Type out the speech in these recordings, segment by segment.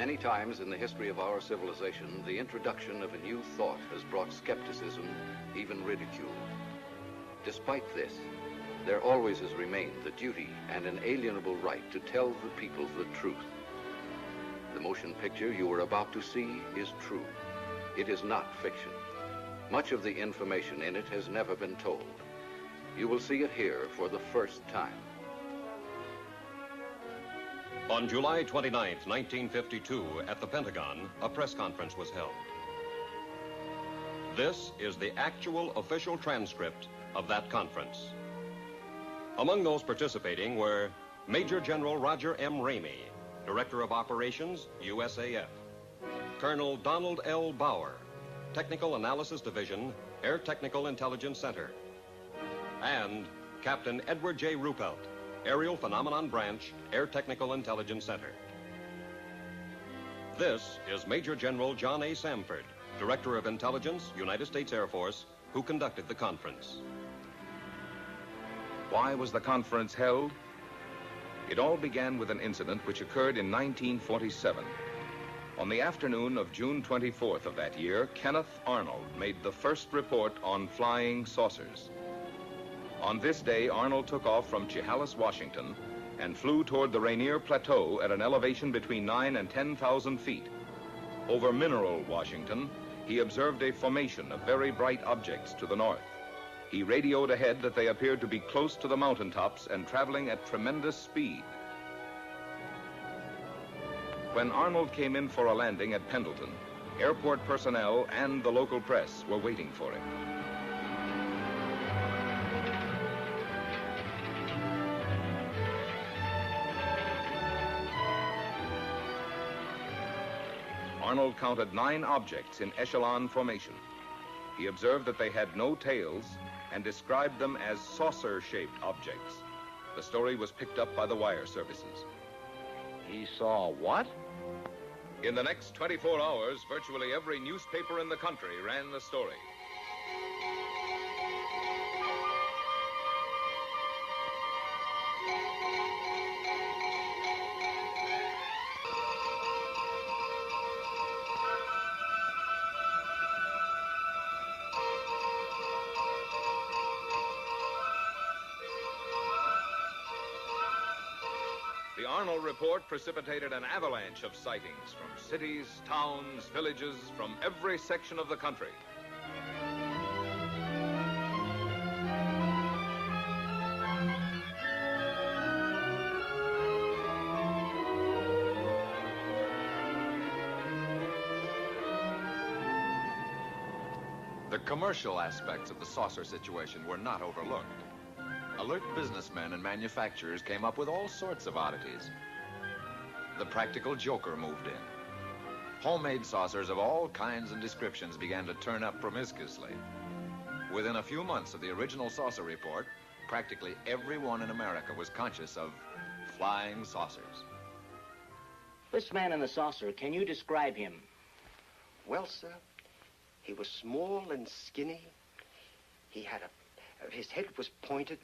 Many times in the history of our civilization, the introduction of a new thought has brought skepticism, even ridicule. Despite this, there always has remained the duty and inalienable right to tell the people the truth. The motion picture you are about to see is true. It is not fiction. Much of the information in it has never been told. You will see it here for the first time. On July 29, 1952, at the Pentagon, a press conference was held. This is the actual official transcript of that conference. Among those participating were Major General Roger M. Ramey, Director of Operations, USAF; Colonel Donald L. Bauer, Technical Analysis Division, Air Technical Intelligence Center; and Captain Edward J. Ruppelt, Aerial Phenomenon Branch, Air Technical Intelligence Center. This is Major General John A. Samford, Director of Intelligence, United States Air Force, who conducted the conference. Why was the conference held? It all began with an incident which occurred in 1947. On the afternoon of June 24th of that year, Kenneth Arnold made the first report on flying saucers. On this day, Arnold took off from Chehalis, Washington, and flew toward the Rainier Plateau at an elevation between 9,000 and 10,000 feet. Over Mineral, Washington, he observed a formation of very bright objects to the north. He radioed ahead that they appeared to be close to the mountaintops and traveling at tremendous speed. When Arnold came in for a landing at Pendleton, airport personnel and the local press were waiting for him. Arnold counted 9 objects in echelon formation. He observed that they had no tails and described them as saucer-shaped objects. The story was picked up by the wire services. He saw what? In the next 24 hours, virtually every newspaper in the country ran the story. The Arnold report precipitated an avalanche of sightings from cities, towns, villages, from every section of the country. The commercial aspects of the saucer situation were not overlooked. Alert businessmen and manufacturers came up with all sorts of oddities. The practical joker moved in. Homemade saucers of all kinds and descriptions began to turn up promiscuously. Within a few months of the original saucer report, practically everyone in America was conscious of flying saucers. This man in the saucer, can you describe him? Well, sir, he was small and skinny. He had his head was pointed,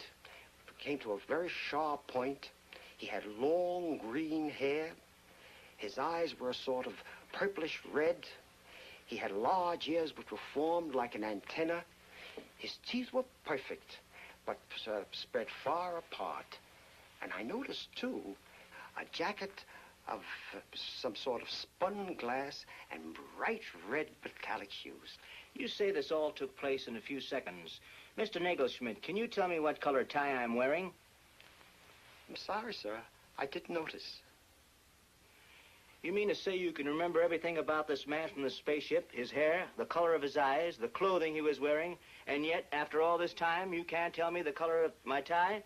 came to a very sharp point. He had long green hair. His eyes were a sort of purplish red. He had large ears which were formed like an antenna. His teeth were perfect, but spread far apart. And I noticed, too, a jacket of some sort of spun glass and bright red metallic hues. You say this all took place in a few seconds. Mr. Nagelschmidt, can you tell me what color tie I'm wearing? I'm sorry, sir. I didn't notice. You mean to say you can remember everything about this man from the spaceship, his hair, the color of his eyes, the clothing he was wearing, and yet, after all this time, you can't tell me the color of my tie?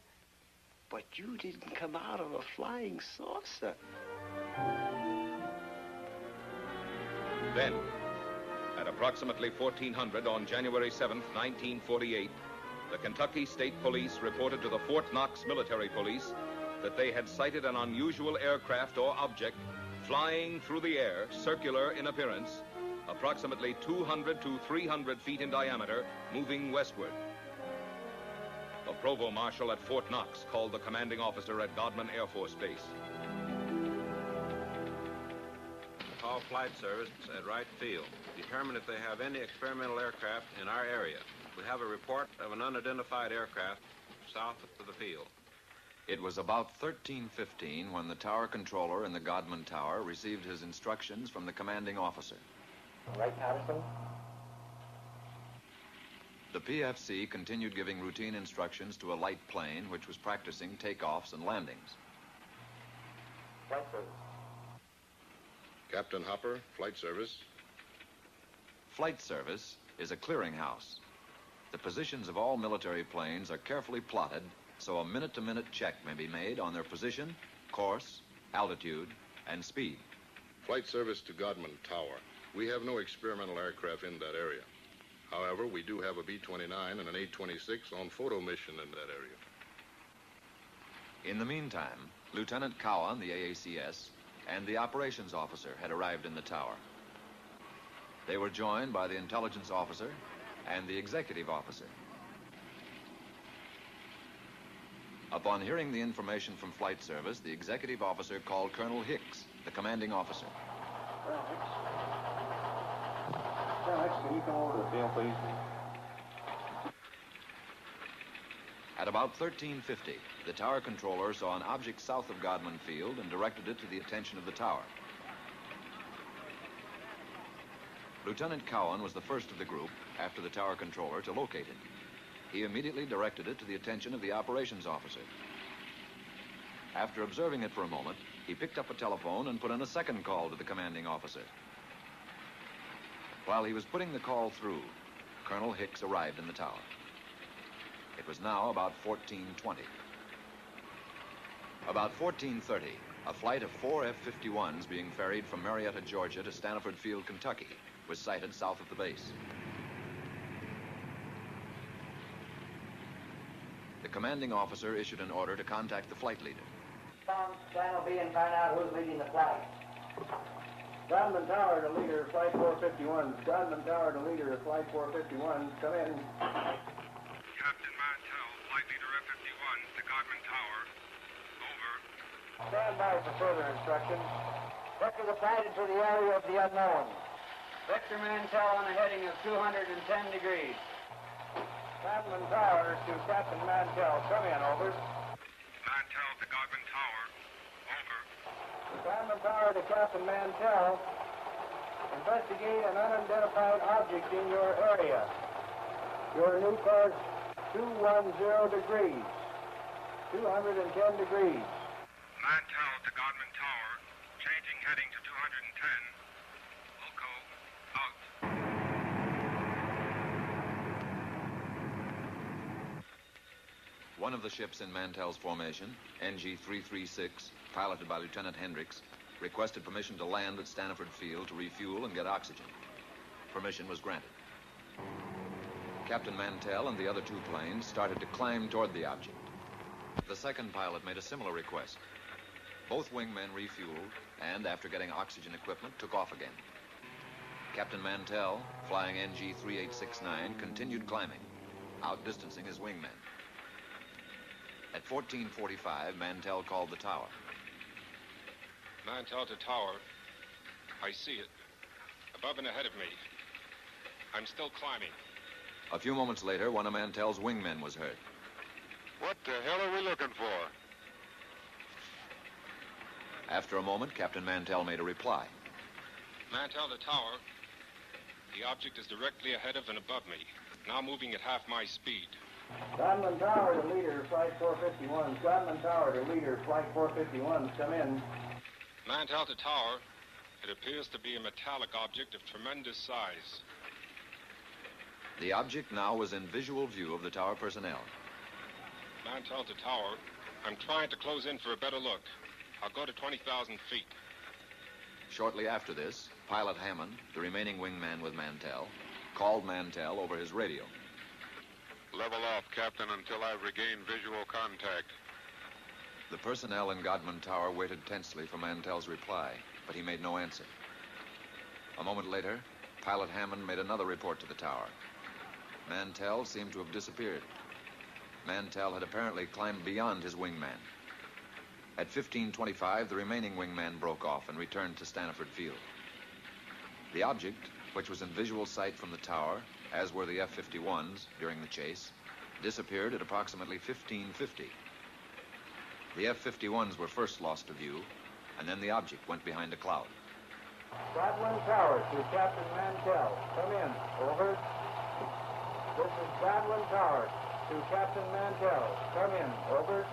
But you didn't come out of a flying saucer. Then, at approximately 1400 on January 7th, 1948, the Kentucky State Police reported to the Fort Knox Military Police that they had sighted an unusual aircraft or object flying through the air, circular in appearance, approximately 200 to 300 feet in diameter, moving westward. The provost marshal at Fort Knox called the commanding officer at Godman Air Force Base. call Flight Service at Wright Field. Determine if they have any experimental aircraft in our area. We have a report of an unidentified aircraft south of the field. It was about 13:15 when the tower controller in the Godman Tower received his instructions from the commanding officer. Right, Patterson? The PFC continued giving routine instructions to a light plane which was practicing takeoffs and landings. Flight Service. Captain Hopper, Flight Service. Flight Service is a clearinghouse. The positions of all military planes are carefully plotted so a minute-to-minute check may be made on their position, course, altitude, and speed. Flight Service to Godman Tower. We have no experimental aircraft in that area. However, we do have a B-29 and an A-26 on photo mission in that area. In the meantime, Lieutenant Cowan, the AACS, and the operations officer had arrived in the tower. They were joined by the intelligence officer and the executive officer. Upon hearing the information from Flight Service, the executive officer called Colonel Hicks, the commanding officer. Colonel Hicks, can you come over to the field, please? At about 13:50, the tower controller saw an object south of Godman Field and directed it to the attention of the tower. Lieutenant Cowan was the first of the group, after the tower controller, to locate it. He immediately directed it to the attention of the operations officer. After observing it for a moment, he picked up a telephone and put in a second call to the commanding officer. While he was putting the call through, Colonel Hicks arrived in the tower. It was now about 14:20. About 14:30, a flight of 4 F-51s being ferried from Marietta, Georgia to Stanford Field, Kentucky, was sighted south of the base. The commanding officer issued an order to contact the flight leader. Plan will be and find out who's leading the flight. Godman Tower to leader, Flight 451. Godman Tower to leader, Flight 451. Come in. Captain Mantell, Flight Leader F-51 to Godman Tower. Over. Stand by for further instructions. Vector the flight into the area of the unknown. Vector Mantell on a heading of 210 degrees. Godman Tower to Captain Mantell. Come in, over. Mantell to Godman Tower. Over. Godman Tower to Captain Mantell. Investigate an unidentified object in your area. Your new course, 210 degrees. 210 degrees. Mantell to Godman Tower. Changing heading to 210. Wilco, out. One of the ships in Mantell's formation, NG-336, piloted by Lieutenant Hendricks, requested permission to land at Stanford Field to refuel and get oxygen. Permission was granted. Captain Mantell and the other two planes started to climb toward the object. The second pilot made a similar request. Both wingmen refueled and, after getting oxygen equipment, took off again. Captain Mantell, flying NG-3869, continued climbing, outdistancing his wingmen. At 14:45, Mantell called the tower. Mantell to Tower. I see it. Above and ahead of me. I'm still climbing. A few moments later, one of Mantell's wingmen was heard. What the hell are we looking for? After a moment, Captain Mantell made a reply. Mantell to Tower. The object is directly ahead of and above me. Now moving at half my speed. Godman Tower to leader, Flight 451. Godman Tower to leader, Flight 451. Come in. Mantell to Tower. It appears to be a metallic object of tremendous size. The object now was in visual view of the tower personnel. Mantell to Tower. I'm trying to close in for a better look. I'll go to 20,000 feet. Shortly after this, Pilot Hammond, the remaining wingman with Mantell, called Mantell over his radio. Level off, Captain, until I regain visual contact. The personnel in Godman Tower waited tensely for Mantell's reply, but he made no answer. A moment later, Pilot Hammond made another report to the tower. Mantell seemed to have disappeared. Mantell had apparently climbed beyond his wingman. At 15:25, the remaining wingman broke off and returned to Stanford Field. The object, which was in visual sight from the tower, as were the F-51s during the chase, disappeared at approximately 1550. The F-51s were first lost to view, and then the object went behind a cloud. Godwin Tower to Captain Mantell. Come in. Over. This is Godwin Tower to Captain Mantell. Come in. Over.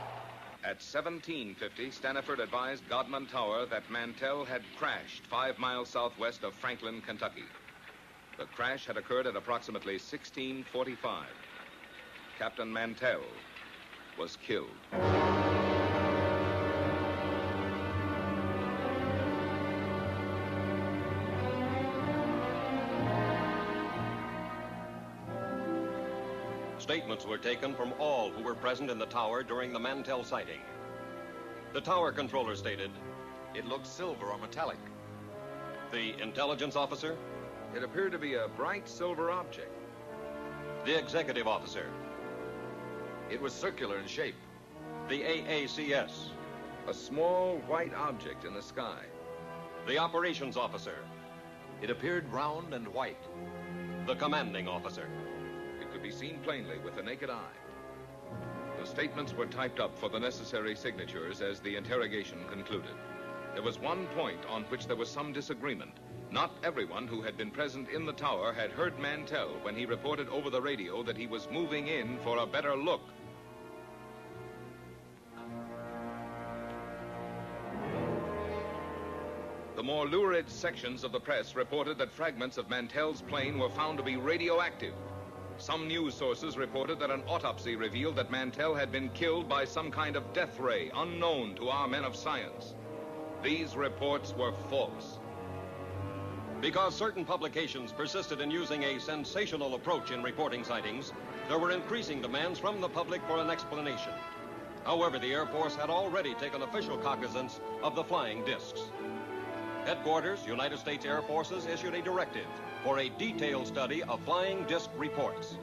At 1750, Staniford advised Godman Tower that Mantell had crashed 5 miles southwest of Franklin, Kentucky. The crash had occurred at approximately 1645. Captain Mantell was killed. Statements were taken from all who were present in the tower during the Mantell sighting. The tower controller stated, It looked silver or metallic. the intelligence officer, It appeared to be a bright silver object. the executive officer, It was circular in shape. the AACS, A small white object in the sky. the operations officer, It appeared round and white. the commanding officer. It could be seen plainly with the naked eye. The statements were typed up for the necessary signatures as the interrogation concluded. There was one point on which there was some disagreement. Not everyone who had been present in the tower had heard Mantell when he reported over the radio that he was moving in for a better look. The more lurid sections of the press reported that fragments of Mantell's plane were found to be radioactive. Some news sources reported that an autopsy revealed that Mantell had been killed by some kind of death ray unknown to our men of science. These reports were false. Because certain publications persisted in using a sensational approach in reporting sightings, there were increasing demands from the public for an explanation. However, the Air Force had already taken official cognizance of the flying discs. Headquarters, United States Air Forces, issued a directive for a detailed study of flying disc reports.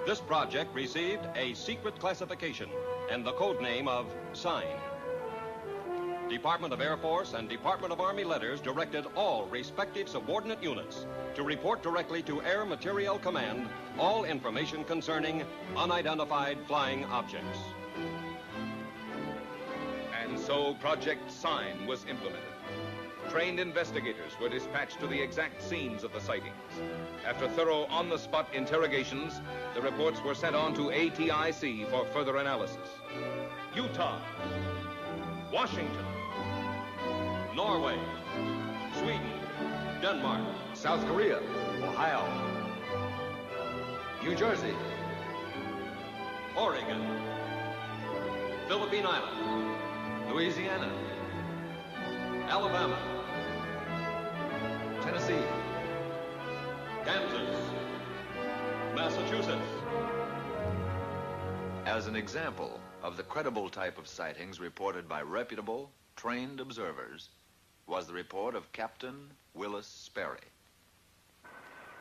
This project received a secret classification and the code name of SIGN. Department of Air Force and Department of Army letters directed all respective subordinate units to report directly to Air Materiel Command all information concerning unidentified flying objects. And so Project SIGN was implemented. Trained investigators were dispatched to the exact scenes of the sightings. After thorough on-the-spot interrogations, the reports were sent on to ATIC for further analysis. Utah, Washington, Norway, Sweden, Denmark, South Korea, Ohio, New Jersey, Oregon, Philippine Islands, Louisiana, Alabama, Tennessee, Kansas, Massachusetts. As an example of the credible type of sightings reported by reputable, trained observers was the report of Captain Willis Sperry.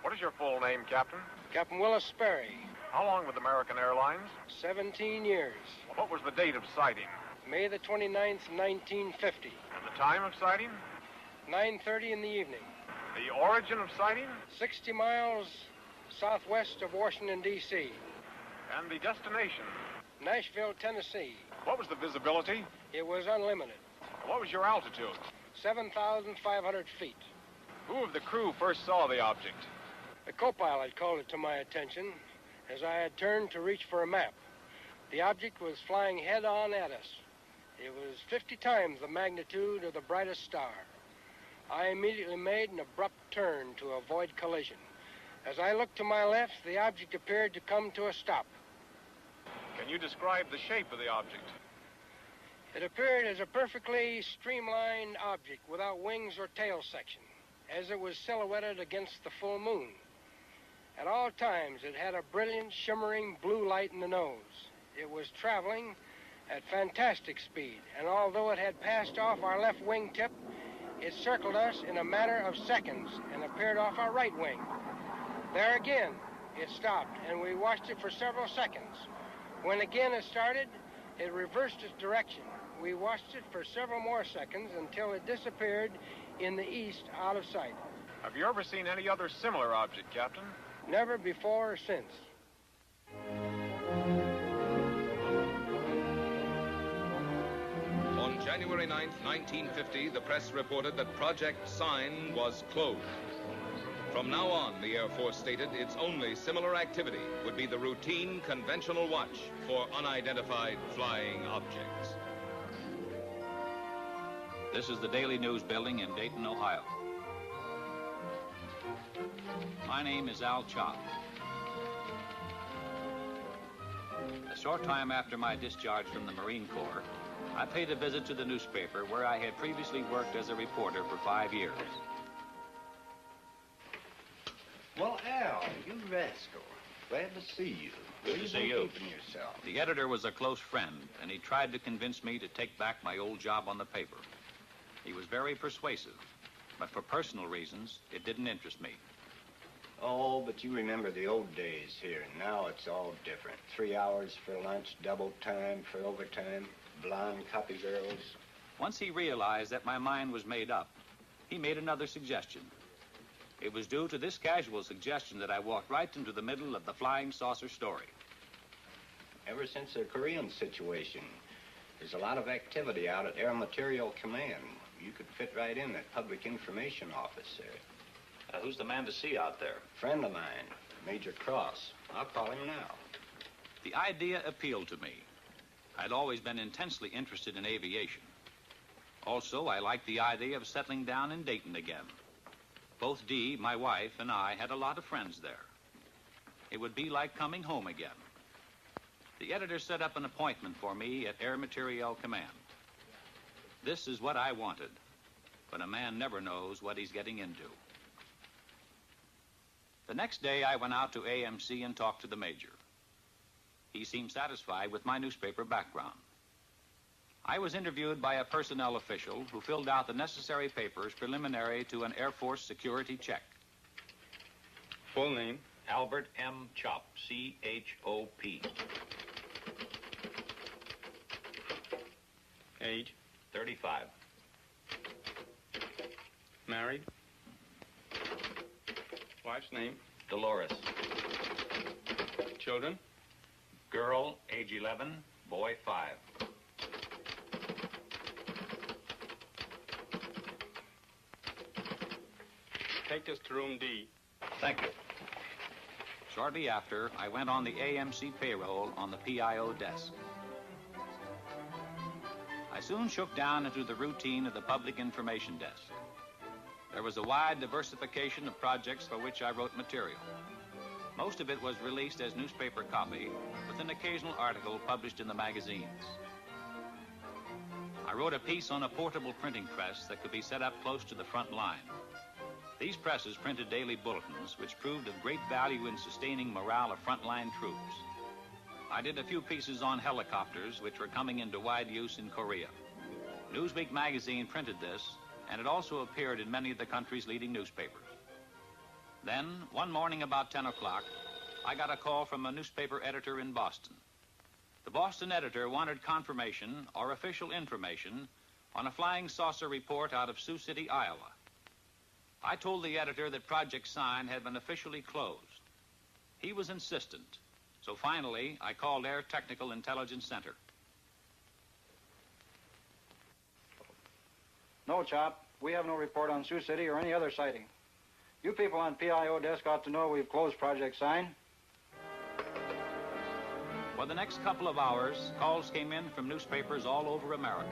What is your full name, Captain? Captain Willis Sperry, How long with American Airlines? 17 years. What was the date of sighting? May the 29th, 1950. And the time of sighting? 9:30 in the evening. The origin of sighting? 60 miles southwest of Washington, D.C. And the destination? Nashville, Tennessee. What was the visibility? It was unlimited. What was your altitude? 7,500 feet. Who of the crew first saw the object? The co-pilot called it to my attention as I had turned to reach for a map. The object was flying head-on at us. It was 50 times the magnitude of the brightest star. I immediately made an abrupt turn to avoid collision. As I looked to my left, the object appeared to come to a stop. Can you describe the shape of the object? It appeared as a perfectly streamlined object without wings or tail section, as it was silhouetted against the full moon. At all times, it had a brilliant, shimmering blue light in the nose. It was traveling at fantastic speed, and although it had passed off our left wingtip, it circled us in a matter of seconds and appeared off our right wing. There again, it stopped, and we watched it for several seconds. When again it started, it reversed its direction. We watched it for several more seconds until it disappeared in the east out of sight. Have you ever seen any other similar object, Captain? Never before or since. On January 9th, 1950, the press reported that Project Sign was closed. From now on, the Air Force stated its only similar activity would be the routine conventional watch for unidentified flying objects. This is the Daily News building in Dayton, Ohio. My name is Al Chop. A short time after my discharge from the Marine Corps, I paid a visit to the newspaper where I had previously worked as a reporter for 5 years. Well, Al, you rascal. Glad to see you. Good to see you. Keeping yourself. The editor was a close friend, and he tried to convince me to take back my old job on the paper. He was very persuasive, but for personal reasons, it didn't interest me. Oh, but you remember the old days here. Now it's all different. 3 hours for lunch, double time for overtime, blonde copy girls. Once he realized that my mind was made up, he made another suggestion. It was due to this casual suggestion that I walked right into the middle of the flying saucer story. Ever since the Korean situation, there's a lot of activity out at Air Material Command. You could fit right in that public information office there. Who's the man to see out there? Friend of mine, Major Cross. I'll call him now. The idea appealed to me. I'd always been intensely interested in aviation. Also, I liked the idea of settling down in Dayton again. Both Dee, my wife, and I had a lot of friends there. It would be like coming home again. The editor set up an appointment for me at Air Materiel Command. This is what I wanted, but a man never knows what he's getting into. The next day, I went out to AMC and talked to the major. He seemed satisfied with my newspaper background. I was interviewed by a personnel official who filled out the necessary papers preliminary to an Air Force security check. Full name? Albert M. Chop, C-H-O-P. Age? 35. Married? Wife's name? Dolores. Children? Girl, age 11, boy 5. Take this to room D. Thank you. Shortly after, I went on the AMC payroll on the PIO desk. I soon shook down into the routine of the public information desk. There was a wide diversification of projects for which I wrote material. Most of it was released as newspaper copy, with an occasional article published in the magazines. I wrote a piece on a portable printing press that could be set up close to the front line. These presses printed daily bulletins, which proved of great value in sustaining morale of frontline troops. I did a few pieces on helicopters, which were coming into wide use in Korea. Newsweek magazine printed this, and it also appeared in many of the country's leading newspapers. Then, one morning about 10 o'clock, I got a call from a newspaper editor in Boston. The Boston editor wanted confirmation or official information on a flying saucer report out of Sioux City, Iowa. I told the editor that Project Sign had been officially closed. He was insistent, so finally I called Air Technical Intelligence Center. No, Chop. We have no report on Sioux City or any other sighting. You people on PIO desk ought to know we've closed Project Sign. For the next couple of hours, calls came in from newspapers all over America.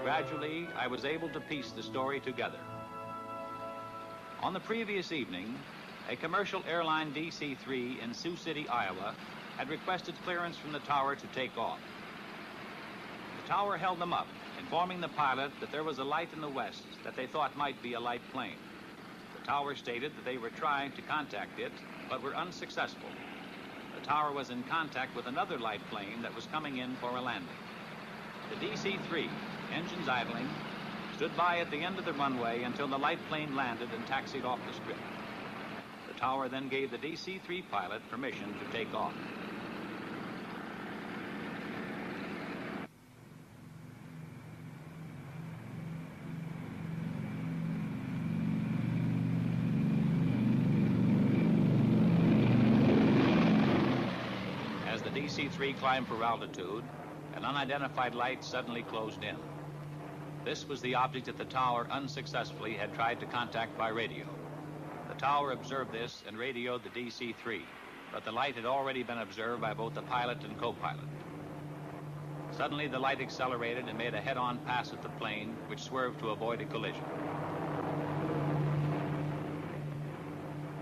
Gradually, I was able to piece the story together. On the previous evening, a commercial airline DC-3 in Sioux City, Iowa, had requested clearance from the tower to take off. The tower held them up, informing the pilot that there was a light in the west that they thought might be a light plane. The tower stated that they were trying to contact it, but were unsuccessful. The tower was in contact with another light plane that was coming in for a landing. The DC-3, engines idling, stood by at the end of the runway until the light plane landed and taxied off the strip. The tower then gave the DC-3 pilot permission to take off. DC-3 climbed for altitude, an unidentified light suddenly closed in. This was the object that the tower unsuccessfully had tried to contact by radio. The tower observed this and radioed the DC-3, but the light had already been observed by both the pilot and co-pilot. Suddenly, the light accelerated and made a head-on pass at the plane, which swerved to avoid a collision.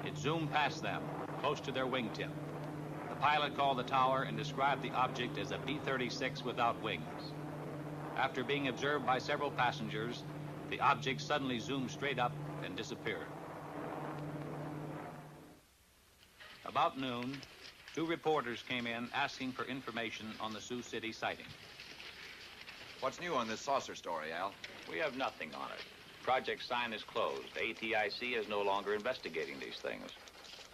It zoomed past them, close to their wingtip. The pilot called the tower and described the object as a B-36 without wings. After being observed by several passengers, the object suddenly zoomed straight up and disappeared. About noon, 2 reporters came in asking for information on the Sioux City sighting. What's new on this saucer story, Al? We have nothing on it. Project Sign is closed. ATIC is no longer investigating these things.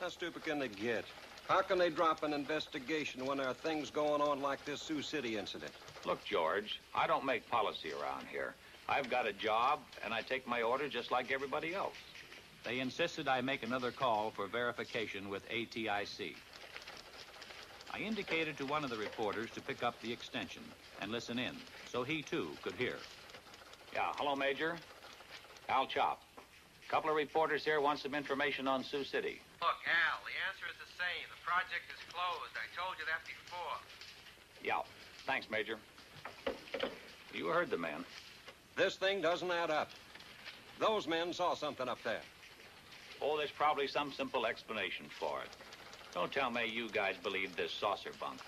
How stupid can they get? How can they drop an investigation when there are things going on like this Sioux City incident? Look, George, I don't make policy around here. I've got a job, and I take my orders just like everybody else. They insisted I make another call for verification with ATIC. I indicated to one of the reporters to pick up the extension and listen in, so he, too, could hear. Yeah, hello, Major. Al Chop. A couple of reporters here want some information on Sioux City. Look, Al, the answer is the same. The project is closed. I told you that before. Yeah, thanks, Major. You heard the man. This thing doesn't add up. Those men saw something up there. Oh, there's probably some simple explanation for it. Don't tell me you guys believe this saucer bunk.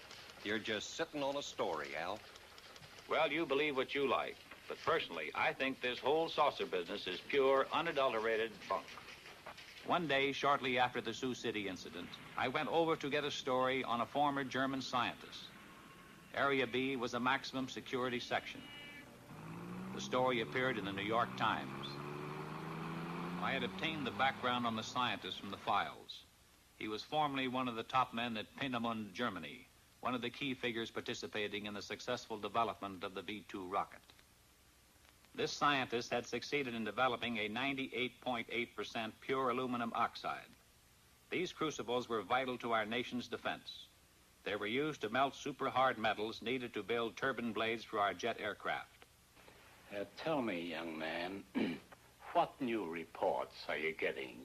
You're just sitting on a story, Al. Well, you believe what you like. But personally, I think this whole saucer business is pure, unadulterated bunk. One day, shortly after the Sioux City incident, I went over to get a story on a former German scientist. Area B was a maximum security section. The story appeared in the New York Times. I had obtained the background on the scientist from the files. He was formerly one of the top men at Peenemünde, Germany, one of the key figures participating in the successful development of the V-2 rocket. This scientist had succeeded in developing a 98.8% pure aluminum oxide. These crucibles were vital to our nation's defense. They were used to melt super-hard metals needed to build turbine blades for our jet aircraft. Tell me, young man, what new reports are you getting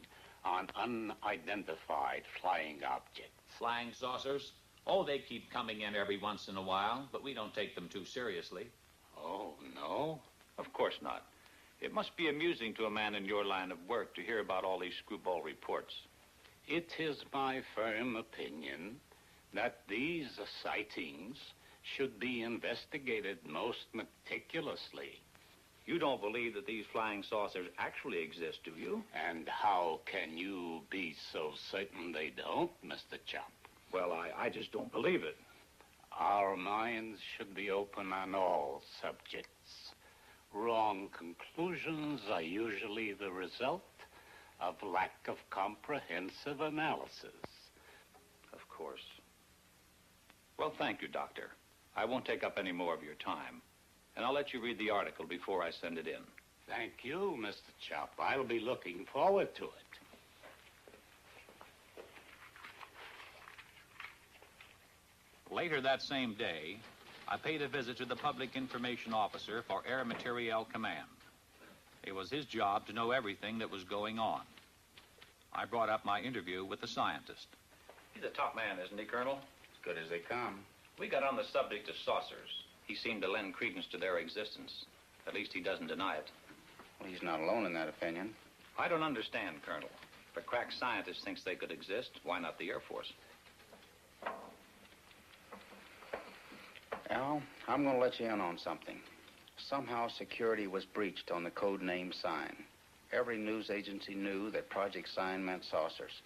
on unidentified flying objects? Flying saucers? Oh, they keep coming in every once in a while, but we don't take them too seriously. Oh, no? Of course not. It must be amusing to a man in your line of work to hear about all these screwball reports. It is my firm opinion that these sightings should be investigated most meticulously. You don't believe that these flying saucers actually exist, do you? And how can you be so certain they don't, Mr. Chop? Well, I just don't believe it. Our minds should be open on all subjects. Wrong conclusions are usually the result of lack of comprehensive analysis. Of course. Well, thank you, Doctor. I won't take up any more of your time. And I'll let you read the article before I send it in. Thank you, Mr. Chop. I'll be looking forward to it. Later that same day, I paid a visit to the Public Information Officer for Air Materiel Command. It was his job to know everything that was going on. I brought up my interview with the scientist. He's a top man, isn't he, Colonel? As good as they come. We got on the subject of saucers. He seemed to lend credence to their existence. At least he doesn't deny it. Well, he's not alone in that opinion. I don't understand, Colonel. If a crack scientist thinks they could exist, why not the Air Force? Al, I'm going to let you in on something. Somehow security was breached on the code name Sign. Every news agency knew that Project Sign meant saucers.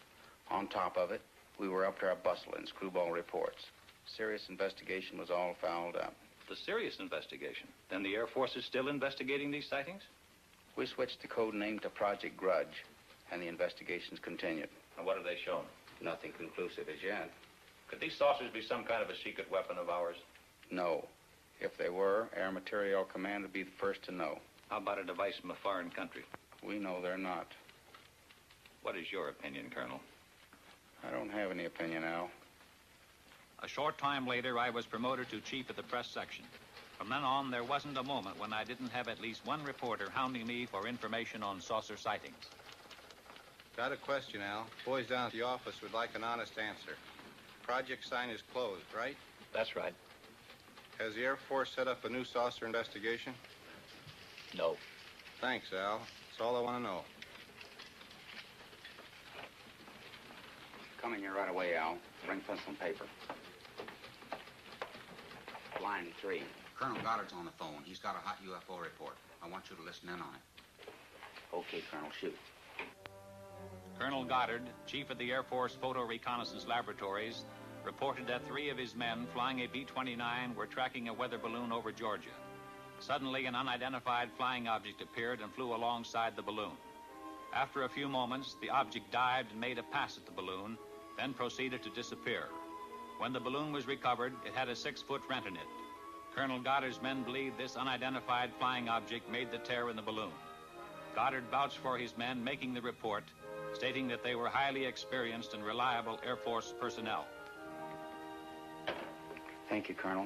On top of it, we were up to our bustle in screwball reports. Serious investigation was all fouled up. The serious investigation? Then the Air Force is still investigating these sightings? We switched the code name to Project Grudge, and the investigations continued. And what have they shown? Nothing conclusive as yet. Could these saucers be some kind of a secret weapon of ours? No. If they were, Air Materiel Command would be the first to know. How about a device from a foreign country? We know they're not. What is your opinion, Colonel? I don't have any opinion, Al. A short time later, I was promoted to chief of the press section. From then on, there wasn't a moment when I didn't have at least one reporter hounding me for information on saucer sightings. Got a question, Al. Boys down at the office would like an honest answer. Project sign is closed, right? That's right. Has the Air Force set up a new saucer investigation? No. Thanks, Al. That's all I want to know. Coming here right away, Al. Bring pencil and paper. Line 3. Colonel Goddard's on the phone. He's got a hot UFO report. I want you to listen in on it. Okay, Colonel, shoot. Colonel Goddard, chief of the Air Force Photo Reconnaissance Laboratories, reported that 3 of his men flying a B-29 were tracking a weather balloon over Georgia. Suddenly, an unidentified flying object appeared and flew alongside the balloon. After a few moments, the object dived and made a pass at the balloon, then proceeded to disappear. When the balloon was recovered, it had a 6-foot rent in it. Colonel Goddard's men believed this unidentified flying object made the tear in the balloon. Goddard vouched for his men making the report, stating that they were highly experienced and reliable Air Force personnel. Thank you, Colonel.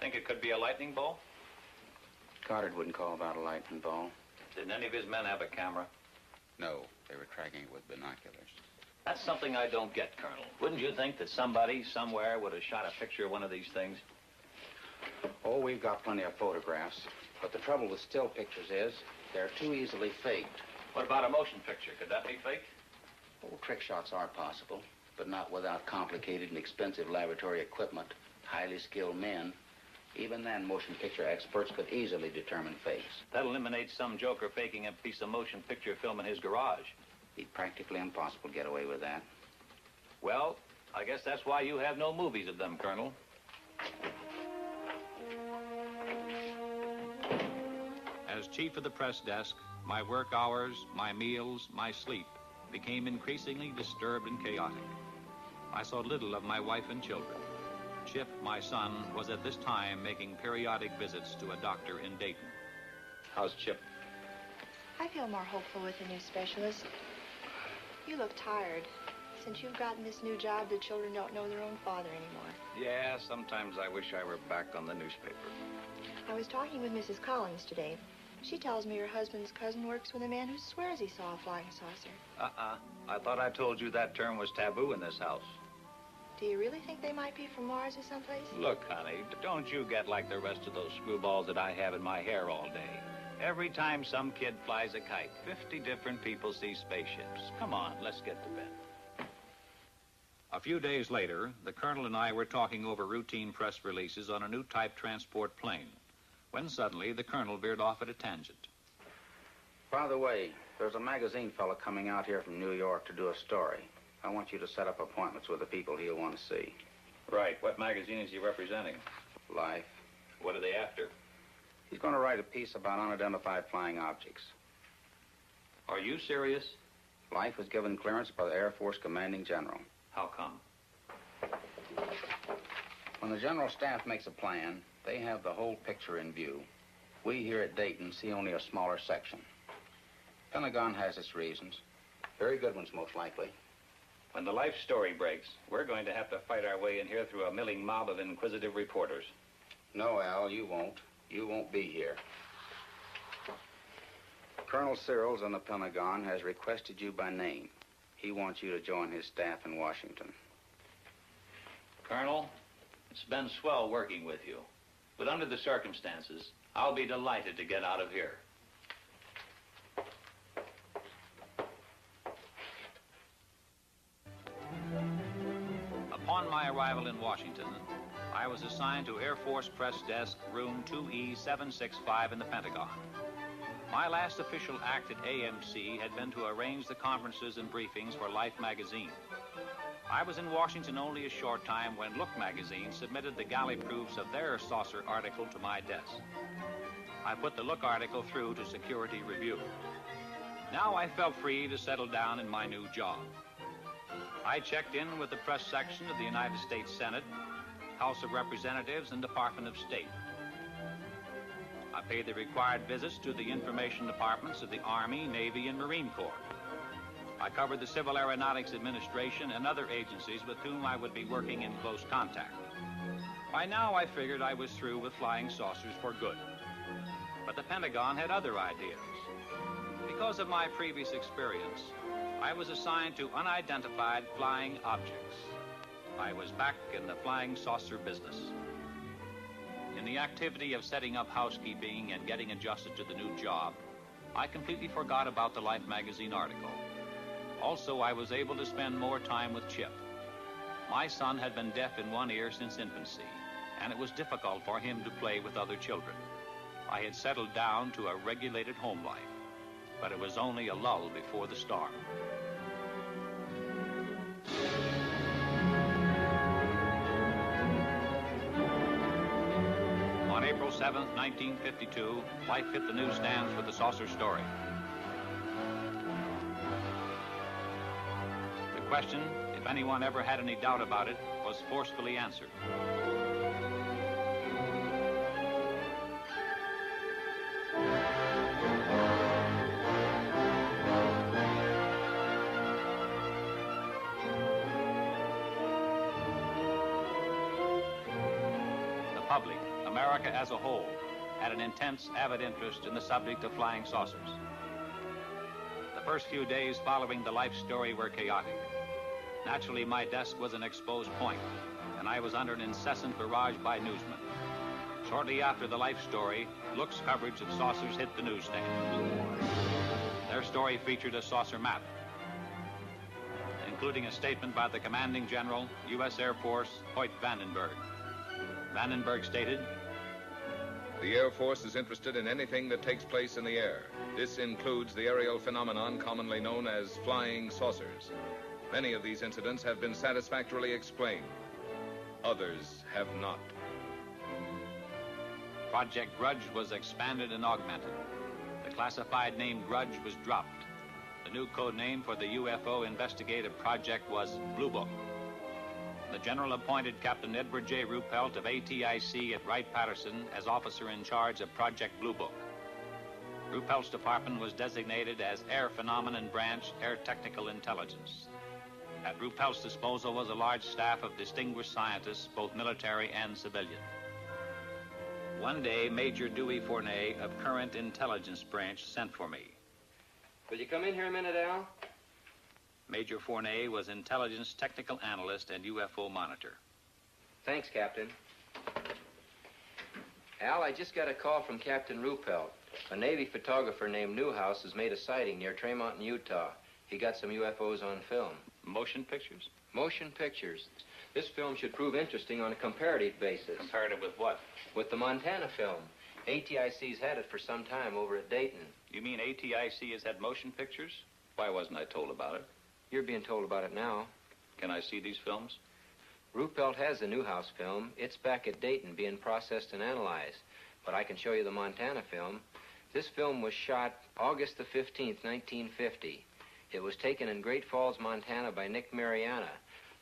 Think it could be a lightning bolt? Goddard wouldn't call about a lightning ball. Didn't any of his men have a camera? No, they were tracking it with binoculars. That's something I don't get, Colonel. Wouldn't you think that somebody, somewhere, would have shot a picture of one of these things? Oh, we've got plenty of photographs. But the trouble with still pictures is they're too easily faked. What about a motion picture? Could that be faked? Oh, trick shots are possible, but not without complicated and expensive laboratory equipment, highly skilled men. Even then, motion picture experts could easily determine fakes. That eliminates some joker faking a piece of motion picture film in his garage. It'd be practically impossible to get away with that. Well, I guess that's why you have no movies of them, Colonel. As chief of the press desk, my work hours, my meals, my sleep became increasingly disturbed and chaotic. I saw little of my wife and children. Chip, my son, was at this time making periodic visits to a doctor in Dayton. How's Chip? I feel more hopeful with the new specialist. You look tired. Since you've gotten this new job, the children don't know their own father anymore. Yeah, sometimes I wish I were back on the newspaper. I was talking with Mrs. Collins today. She tells me her husband's cousin works with a man who swears he saw a flying saucer. I thought I told you that term was taboo in this house. Do you really think they might be from Mars or someplace? Look, honey, don't you get like the rest of those screwballs that I have in my hair all day. Every time some kid flies a kite, 50 different people see spaceships. Come on, let's get to bed. A few days later, the colonel and I were talking over routine press releases on a new type transport plane, when suddenly the colonel veered off at a tangent. By the way, there's a magazine fellow coming out here from New York to do a story. I want you to set up appointments with the people he'll want to see. Right. What magazine is he representing? Life. What are they after? He's going to write a piece about unidentified flying objects. Are you serious? Life was given clearance by the Air Force Commanding General. How come? When the General Staff makes a plan, they have the whole picture in view. We here at Dayton see only a smaller section. Pentagon has its reasons. Very good ones, most likely. When the Life story breaks, we're going to have to fight our way in here through a milling mob of inquisitive reporters. No, Al, you won't. You won't be here. Colonel Searles in the Pentagon has requested you by name. He wants you to join his staff in Washington. Colonel, it's been swell working with you. But under the circumstances, I'll be delighted to get out of here. Upon my arrival in Washington, I was assigned to Air Force Press Desk, room 2E765 in the Pentagon. My last official act at AMC had been to arrange the conferences and briefings for Life magazine. I was in Washington only a short time when Look magazine submitted the galley proofs of their saucer article to my desk. I put the Look article through to security review. Now I felt free to settle down in my new job. I checked in with the press section of the United States Senate, House of Representatives, and Department of State. I paid the required visits to the information departments of the Army, Navy, and Marine Corps. I covered the Civil Aeronautics Administration and other agencies with whom I would be working in close contact. By now, I figured I was through with flying saucers for good. But the Pentagon had other ideas. Because of my previous experience, I was assigned to unidentified flying objects. I was back in the flying saucer business. In the activity of setting up housekeeping and getting adjusted to the new job, I completely forgot about the Life magazine article. Also, I was able to spend more time with Chip. My son had been deaf in one ear since infancy, and it was difficult for him to play with other children. I had settled down to a regulated home life, but it was only a lull before the storm. On April 7th, 1952, Life hit the newsstands with the saucer story. The question, if anyone ever had any doubt about it, was forcefully answered. The public, America as a whole, had an intense, avid interest in the subject of flying saucers. The first few days following the Life story were chaotic. Naturally, my desk was an exposed point, and I was under an incessant barrage by newsmen. Shortly after the Life story, Look's coverage of saucers hit the newsstand. Their story featured a saucer map, including a statement by the commanding general, U.S. Air Force, Hoyt Vandenberg. Vandenberg stated, "The Air Force is interested in anything that takes place in the air. This includes the aerial phenomenon commonly known as flying saucers. Many of these incidents have been satisfactorily explained. Others have not." Project Grudge was expanded and augmented. The classified name Grudge was dropped. The new code name for the UFO investigative project was Blue Book. The general appointed Captain Edward J. Ruppelt of ATIC at Wright-Patterson as officer in charge of Project Blue Book. Ruppelt's department was designated as Air Phenomenon Branch, Air Technical Intelligence. At Ruppelt's disposal was a large staff of distinguished scientists, both military and civilian. One day, Major Dewey Fournay of Current Intelligence Branch sent for me. Will you come in here a minute, Al? Major Fournay was intelligence technical analyst and UFO monitor. Thanks, Captain. Al, I just got a call from Captain Ruppelt. A Navy photographer named Newhouse has made a sighting near Tremont in Utah. He got some UFOs on film. Motion pictures? Motion pictures. This film should prove interesting on a comparative basis. Comparative with what? With the Montana film. ATIC's had it for some time over at Dayton. You mean ATIC has had motion pictures? Why wasn't I told about it? You're being told about it now. Can I see these films? Ruppelt has the Newhouse film. It's back at Dayton being processed and analyzed. But I can show you the Montana film. This film was shot August the 15th, 1950. It was taken in Great Falls, Montana by Nick Mariana.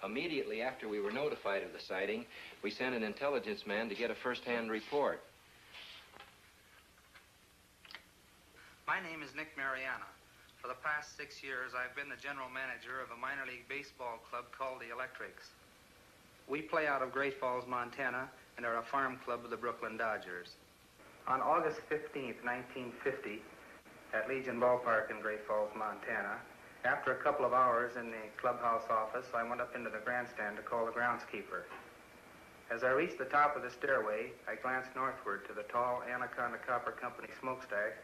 Immediately after we were notified of the sighting, we sent an intelligence man to get a first-hand report. My name is Nick Mariana. For the past 6 years, I've been the general manager of a minor league baseball club called the Electrics. We play out of Great Falls, Montana, and are a farm club of the Brooklyn Dodgers. On August 15th, 1950, at Legion Ballpark in Great Falls, Montana, after a couple of hours in the clubhouse office, I went up into the grandstand to call the groundskeeper. As I reached the top of the stairway, I glanced northward to the tall Anaconda Copper Company smokestack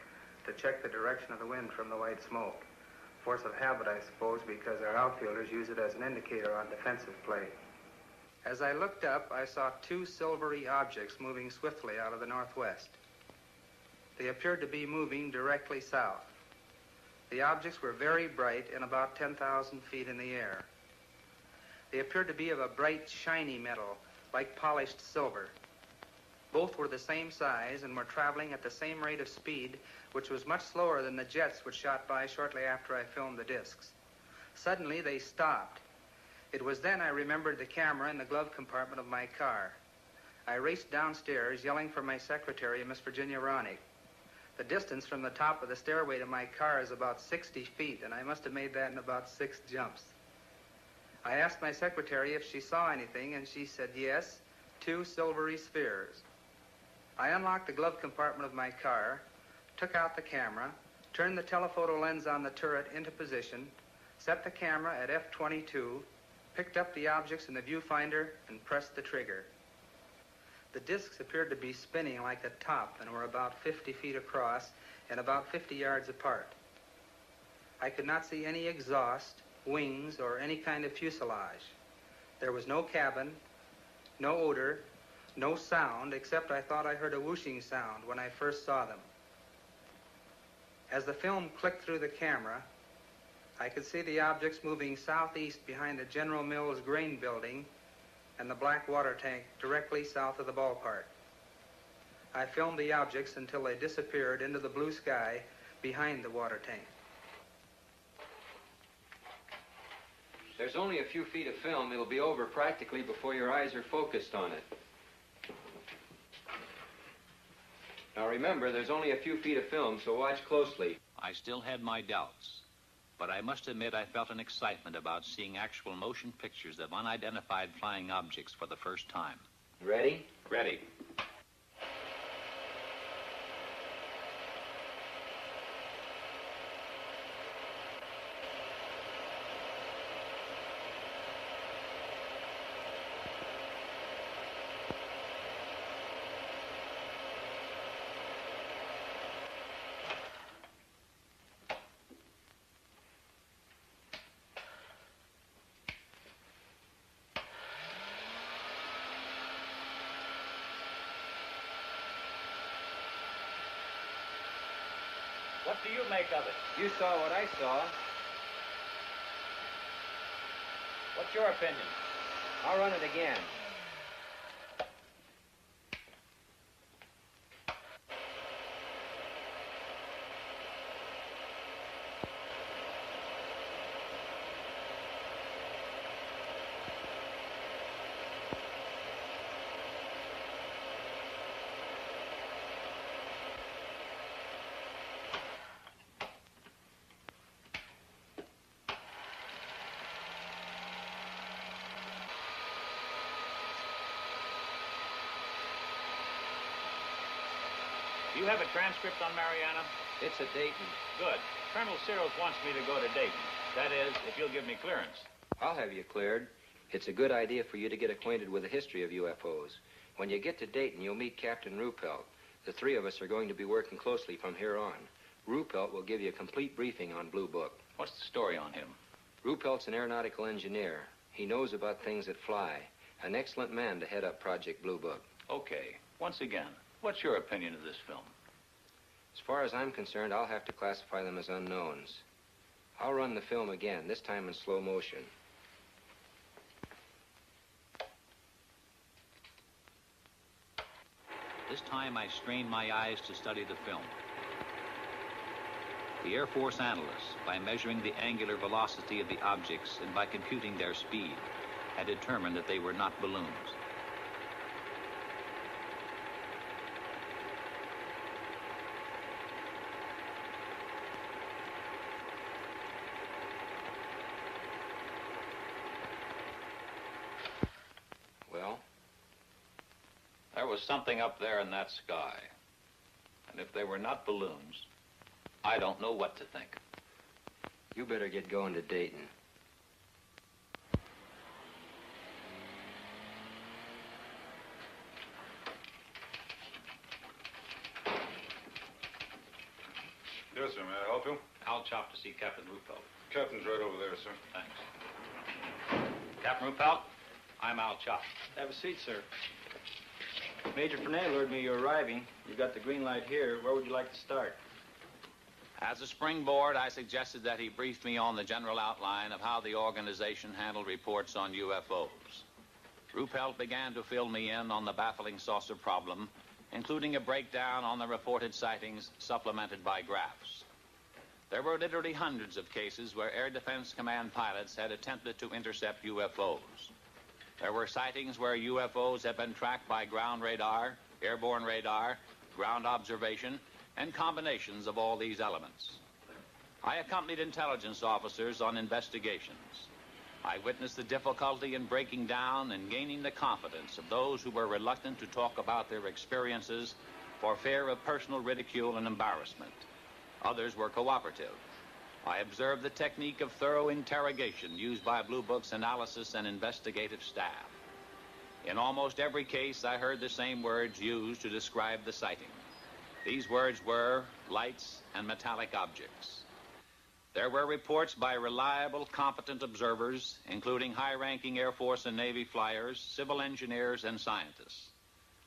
to check the direction of the wind from the white smoke. Force of habit, I suppose, because our outfielders use it as an indicator on defensive play. As I looked up, I saw two silvery objects moving swiftly out of the northwest. They appeared to be moving directly south. The objects were very bright and about 10,000 feet in the air. They appeared to be of a bright, shiny metal, like polished silver. Both were the same size and were traveling at the same rate of speed, which was much slower than the jets which shot by shortly after I filmed the discs. Suddenly, they stopped. It was then I remembered the camera in the glove compartment of my car. I raced downstairs, yelling for my secretary, Miss Virginia Ronick. The distance from the top of the stairway to my car is about 60 feet, and I must have made that in about 6 jumps. I asked my secretary if she saw anything, and she said yes, 2 silvery spheres. I unlocked the glove compartment of my car, took out the camera, turned the telephoto lens on the turret into position, set the camera at f/22, picked up the objects in the viewfinder, and pressed the trigger. The discs appeared to be spinning like a top and were about 50 feet across and about 50 yards apart. I could not see any exhaust, wings, or any kind of fuselage. There was no cabin, no odor, no sound, except I thought I heard a whooshing sound when I first saw them. As the film clicked through the camera, I could see the objects moving southeast behind the General Mills grain building and the black water tank directly south of the ballpark. I filmed the objects until they disappeared into the blue sky behind the water tank. There's only a few feet of film. It'll be over practically before your eyes are focused on it. Now remember, there's only a few feet of film, so watch closely. I still had my doubts, but I must admit I felt an excitement about seeing actual motion pictures of unidentified flying objects for the first time. Ready? Ready. What do you make of it? You saw what I saw. What's your opinion? I'll run it again. Do you have a transcript on Mariana? It's at Dayton. Good. Colonel Searles wants me to go to Dayton. That is, if you'll give me clearance. I'll have you cleared. It's a good idea for you to get acquainted with the history of UFOs. When you get to Dayton, you'll meet Captain Ruppelt. The 3 of us are going to be working closely from here on. Ruppelt will give you a complete briefing on Blue Book. What's the story on him? Ruppelt's an aeronautical engineer. He knows about things that fly. An excellent man to head up Project Blue Book. Okay. Once again, what's your opinion of this film? As far as I'm concerned, I'll have to classify them as unknowns. I'll run the film again, this time in slow motion. This time I strained my eyes to study the film. The Air Force analysts, by measuring the angular velocity of the objects and by computing their speed, had determined that they were not balloons. Well? There was something up there in that sky. And if they were not balloons, I don't know what to think. You better get going to Dayton. Yes, sir. May I help you? I'll chop to see Captain Ruppelt. Captain's right over there, sir. Thanks. Captain Ruppelt, I'm Al Chop. Have a seat, sir. Major Fernet lured me you're arriving. You got the green light here. Where would you like to start? As a springboard, I suggested that he brief me on the general outline of how the organization handled reports on UFOs. Ruppelt began to fill me in on the baffling saucer problem, including a breakdown on the reported sightings supplemented by graphs. There were literally hundreds of cases where Air Defense Command pilots had attempted to intercept UFOs. There were sightings where UFOs had been tracked by ground radar, airborne radar, ground observation, and combinations of all these elements. I accompanied intelligence officers on investigations. I witnessed the difficulty in breaking down and gaining the confidence of those who were reluctant to talk about their experiences for fear of personal ridicule and embarrassment. Others were cooperative. I observed the technique of thorough interrogation used by Blue Book's analysis and investigative staff. In almost every case, I heard the same words used to describe the sighting. These words were lights and metallic objects. There were reports by reliable, competent observers, including high-ranking Air Force and Navy flyers, civil engineers, and scientists.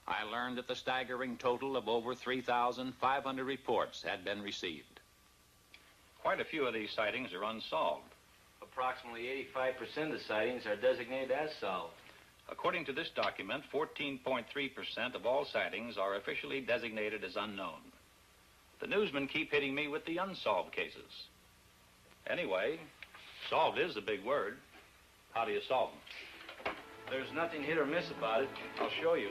I learned that the staggering total of over 3,500 reports had been received. Quite a few of these sightings are unsolved. Approximately 85% of the sightings are designated as solved. According to this document, 14.3% of all sightings are officially designated as unknown. The newsmen keep hitting me with the unsolved cases. Anyway, solved is a big word. How do you solve them? There's nothing hit or miss about it. I'll show you.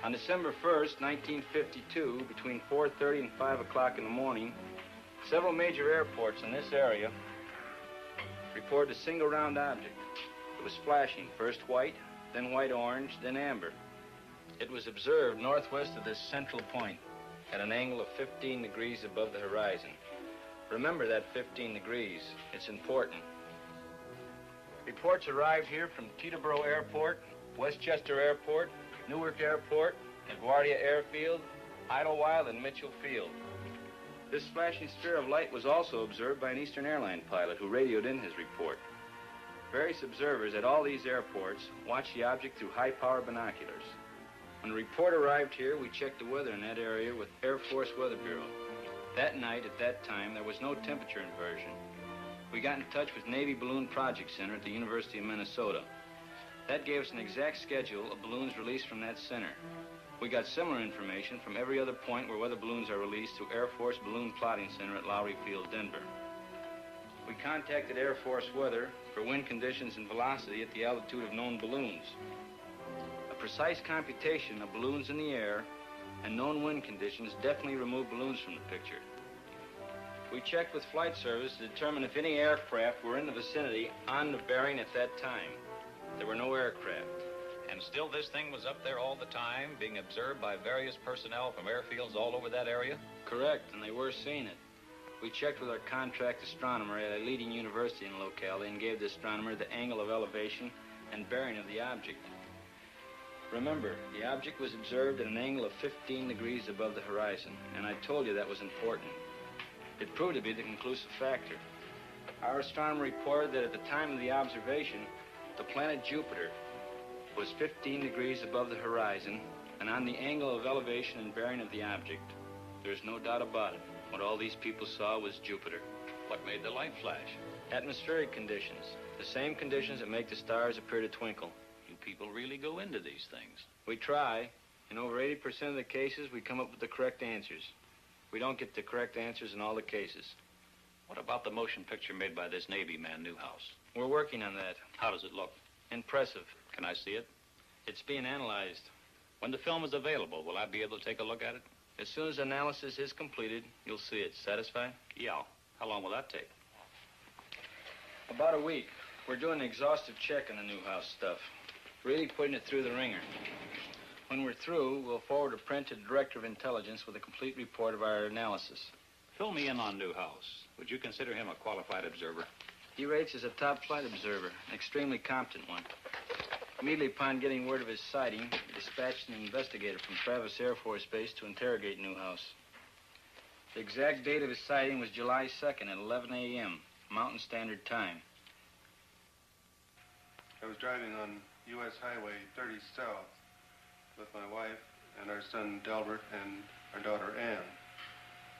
On December 1st, 1952, between 4:30 and 5 o'clock in the morning, several major airports in this area reported a single round object. It was flashing, first white, then white-orange, then amber. It was observed northwest of this central point at an angle of 15 degrees above the horizon. Remember that 15 degrees. It's important. Reports arrived here from Teterboro Airport, Westchester Airport, Newark Airport, LaGuardia Airfield, Idlewild, and Mitchell Field. This flashing sphere of light was also observed by an Eastern Airline pilot who radioed in his report. Various observers at all these airports watched the object through high-power binoculars. When the report arrived here, we checked the weather in that area with Air Force Weather Bureau. That night, at that time, there was no temperature inversion. We got in touch with Navy Balloon Project Center at the University of Minnesota. That gave us an exact schedule of balloons released from that center. We got similar information from every other point where weather balloons are released through Air Force Balloon Plotting Center at Lowry Field, Denver. We contacted Air Force Weather for wind conditions and velocity at the altitude of known balloons. A precise computation of balloons in the air and known wind conditions definitely removed balloons from the picture. We checked with Flight Service to determine if any aircraft were in the vicinity on the bearing at that time. There were no aircraft. And still this thing was up there all the time, being observed by various personnel from airfields all over that area? Correct, and they were seeing it. We checked with our contract astronomer at a leading university in the locality and gave the astronomer the angle of elevation and bearing of the object. Remember, the object was observed at an angle of 15 degrees above the horizon, and I told you that was important. It proved to be the conclusive factor. Our astronomer reported that at the time of the observation, the planet Jupiter was 15 degrees above the horizon and on the angle of elevation and bearing of the object. There's no doubt about it. What all these people saw was Jupiter. What made the light flash? Atmospheric conditions. The same conditions that make the stars appear to twinkle. You people really go into these things. We try. In over 80% of the cases, we come up with the correct answers. We don't get the correct answers in all the cases. What about the motion picture made by this Navy man, Newhouse? We're working on that. How does it look? Impressive. Can I see it? It's being analyzed. When the film is available, will I be able to take a look at it? As soon as analysis is completed, you'll see it. Satisfied? Yeah. How long will that take? About a week. We're doing an exhaustive check on the Newhouse stuff. Really putting it through the ringer. When we're through, we'll forward a print to the Director of Intelligence with a complete report of our analysis. Fill me in on Newhouse. Would you consider him a qualified observer? He rates as a top flight observer, an extremely competent one. Immediately upon getting word of his sighting, we dispatched an investigator from Travis Air Force Base to interrogate Newhouse. The exact date of his sighting was July 2nd at 11 a.m., Mountain Standard Time. I was driving on U.S. Highway 30 South with my wife and our son Delbert and our daughter Ann.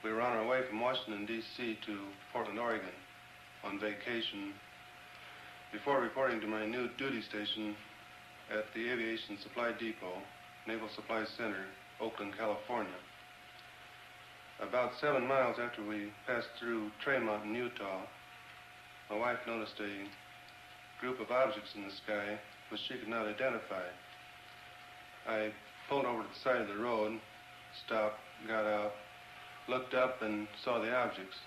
We were on our way from Washington, D.C. to Portland, Oregon on vacation before reporting to my new duty station at the Aviation Supply Depot, Naval Supply Center, Oakland, California. About 7 miles after we passed through Trail Mountain, Utah, my wife noticed a group of objects in the sky which she could not identify. I pulled over to the side of the road, stopped, got out, looked up, and saw the objects.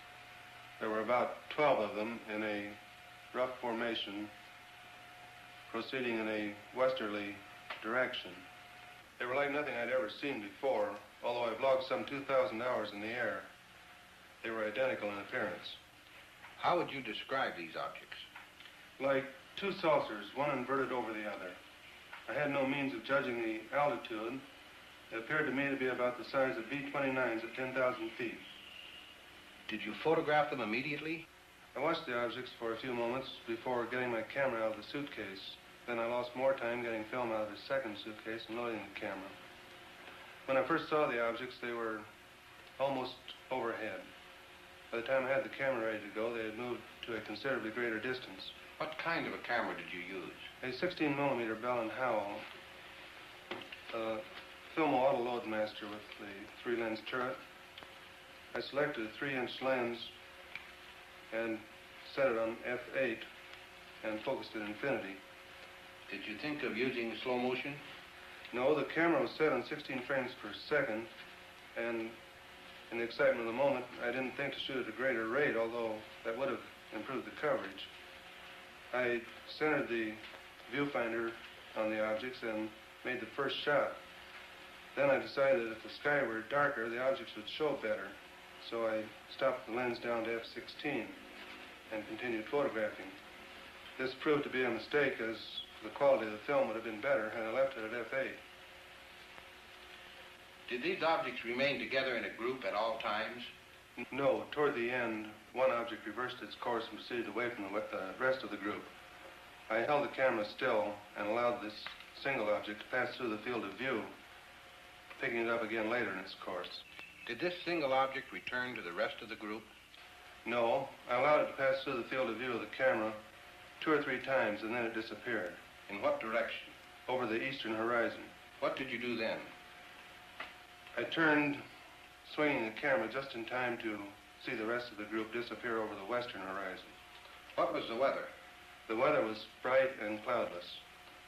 There were about 12 of them in a rough formation, proceeding in a westerly direction. They were like nothing I'd ever seen before, although I've logged some 2,000 hours in the air. They were identical in appearance. How would you describe these objects? Like two saucers, one inverted over the other. I had no means of judging the altitude. It appeared to me to be about the size of B-29s at 10,000 feet. Did you photograph them immediately? I watched the objects for a few moments before getting my camera out of the suitcase. Then I lost more time getting film out of the second suitcase and loading the camera. When I first saw the objects, they were almost overhead. By the time I had the camera ready to go, they had moved to a considerably greater distance. What kind of a camera did you use? A 16-millimeter Bell & Howell, Filmo Auto Loadmaster with the 3-lens turret. I selected a 3-inch lens and set it on f8 and focused at infinity. Did you think of using slow motion? No, the camera was set on 16 frames per second, and in the excitement of the moment, I didn't think to shoot at a greater rate, although that would have improved the coverage. I centered the viewfinder on the objects and made the first shot. Then I decided that if the sky were darker, the objects would show better. So I stopped the lens down to f16 and continued photographing. This proved to be a mistake, as the quality of the film would have been better had I left it at f8. Did these objects remain together in a group at all times? No. Toward the end, one object reversed its course and proceeded away from the rest of the group. I held the camera still and allowed this single object to pass through the field of view, picking it up again later in its course. Did this single object return to the rest of the group? No. I allowed it to pass through the field of view of the camera 2 or 3 times, and then it disappeared. In what direction? Over the eastern horizon. What did you do then? I turned, swinging the camera just in time to see the rest of the group disappear over the western horizon. What was the weather? The weather was bright and cloudless.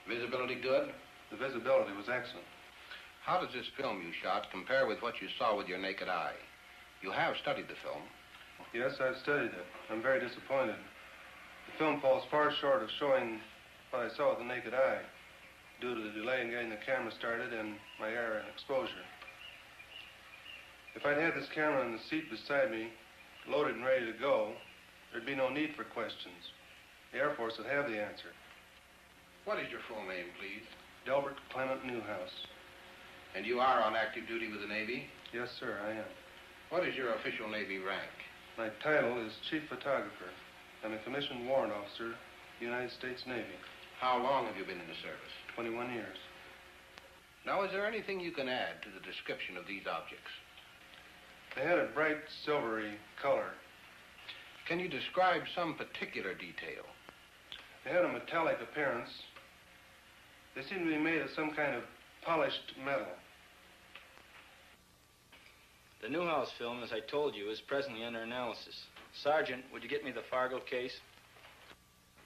Visibility good? The visibility was excellent. How does this film you shot compare with what you saw with your naked eye? You have studied the film. Yes, I've studied it. I'm very disappointed. The film falls far short of showing what I saw with the naked eye, due to the delay in getting the camera started and my error in exposure. If I'd had this camera in the seat beside me, loaded and ready to go, there'd be no need for questions. The Air Force would have the answer. What is your full name, please? Delbert Clement Newhouse. And you are on active duty with the Navy? Yes, sir, I am. What is your official Navy rank? My title is Chief Photographer. I'm a commissioned warrant officer, United States Navy. How long have you been in the service? 21 years. Now, is there anything you can add to the description of these objects? They had a bright silvery color. Can you describe some particular detail? They had a metallic appearance. They seemed to be made of some kind of polished metal. The Newhouse film, as I told you, is presently under analysis. Sergeant, would you get me the Fargo case?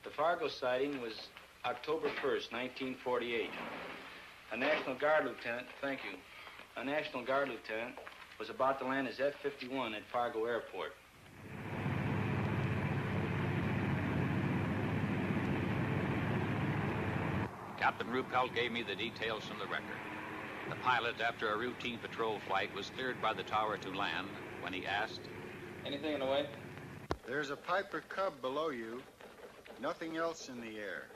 The Fargo sighting was October 1st, 1948. A National Guard lieutenant, thank you, a National Guard lieutenant was about to land his F-51 at Fargo Airport. Captain Ruppelt gave me the details from the record. The pilot, after a routine patrol flight, was cleared by the tower to land when he asked, "Anything in the way?" "There's a Piper Cub below you. Nothing else in the air."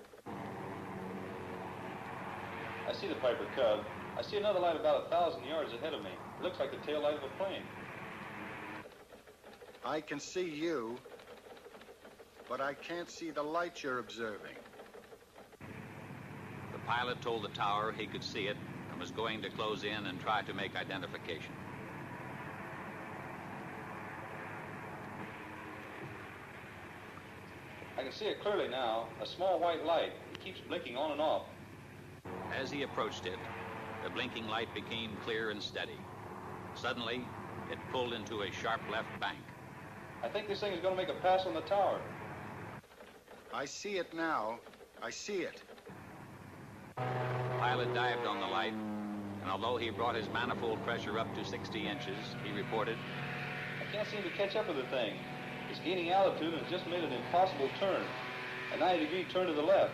I see the Piper Cub. I see another light about 1,000 yards ahead of me. It looks like the tail light of a plane. "I can see you, but I can't see the light you're observing." The pilot told the tower he could see it and was going to close in and try to make identification. I can see it clearly now. A small white light. It keeps blinking on and off. As he approached it, the blinking light became clear and steady. Suddenly, it pulled into a sharp left bank. I think this thing is going to make a pass on the tower. "I see it now. I see it." The pilot dived on the light And although he brought his manifold pressure up to 60 inches, he reported, I can't seem to catch up with the thing. It's gaining altitude and has just made an impossible turn. A 90-degree turn to the left.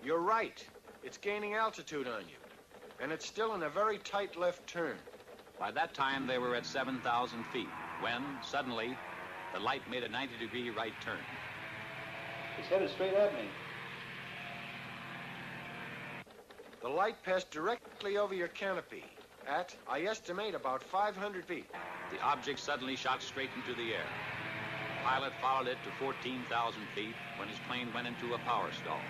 You're right. It's gaining altitude on you. And it's still in a very tight left turn. By that time, they were at 7,000 feet, when, suddenly, the light made a 90-degree right turn. It's headed straight at me. The light passed directly over your canopy at, I estimate, about 500 feet. The object suddenly shot straight into the air. The pilot followed it to 14,000 feet when his plane went into a power stall.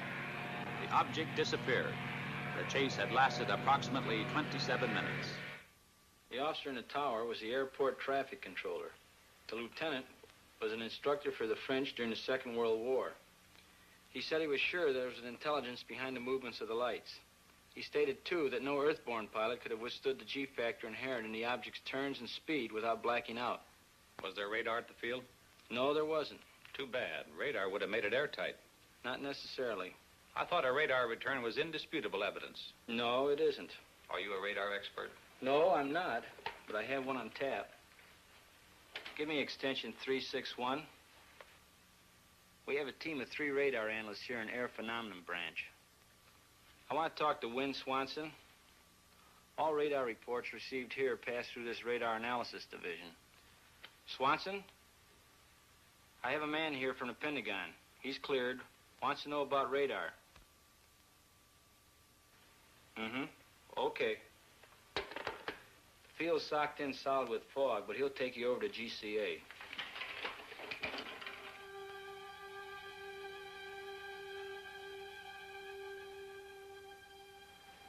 The object disappeared. The chase had lasted approximately 27 minutes. The officer in the tower was the airport traffic controller. The lieutenant was an instructor for the French during the Second World War. He said he was sure there was an intelligence behind the movements of the lights. He stated, too, that no earthborn pilot could have withstood the G-factor inherent in the object's turns and speed without blacking out. Was there radar at the field? No, there wasn't. Too bad. Radar would have made it airtight. Not necessarily. I thought a radar return was indisputable evidence. No, it isn't. Are you a radar expert? No, I'm not, but I have one on tap. Give me extension 361. We have a team of 3 radar analysts here in Air Phenomenon Branch. I want to talk to Wynn Swanson. All radar reports received here pass through this radar analysis division. Swanson? I have a man here from the Pentagon. He's cleared. Wants to know about radar. Okay. The field's socked in solid with fog, but he'll take you over to GCA.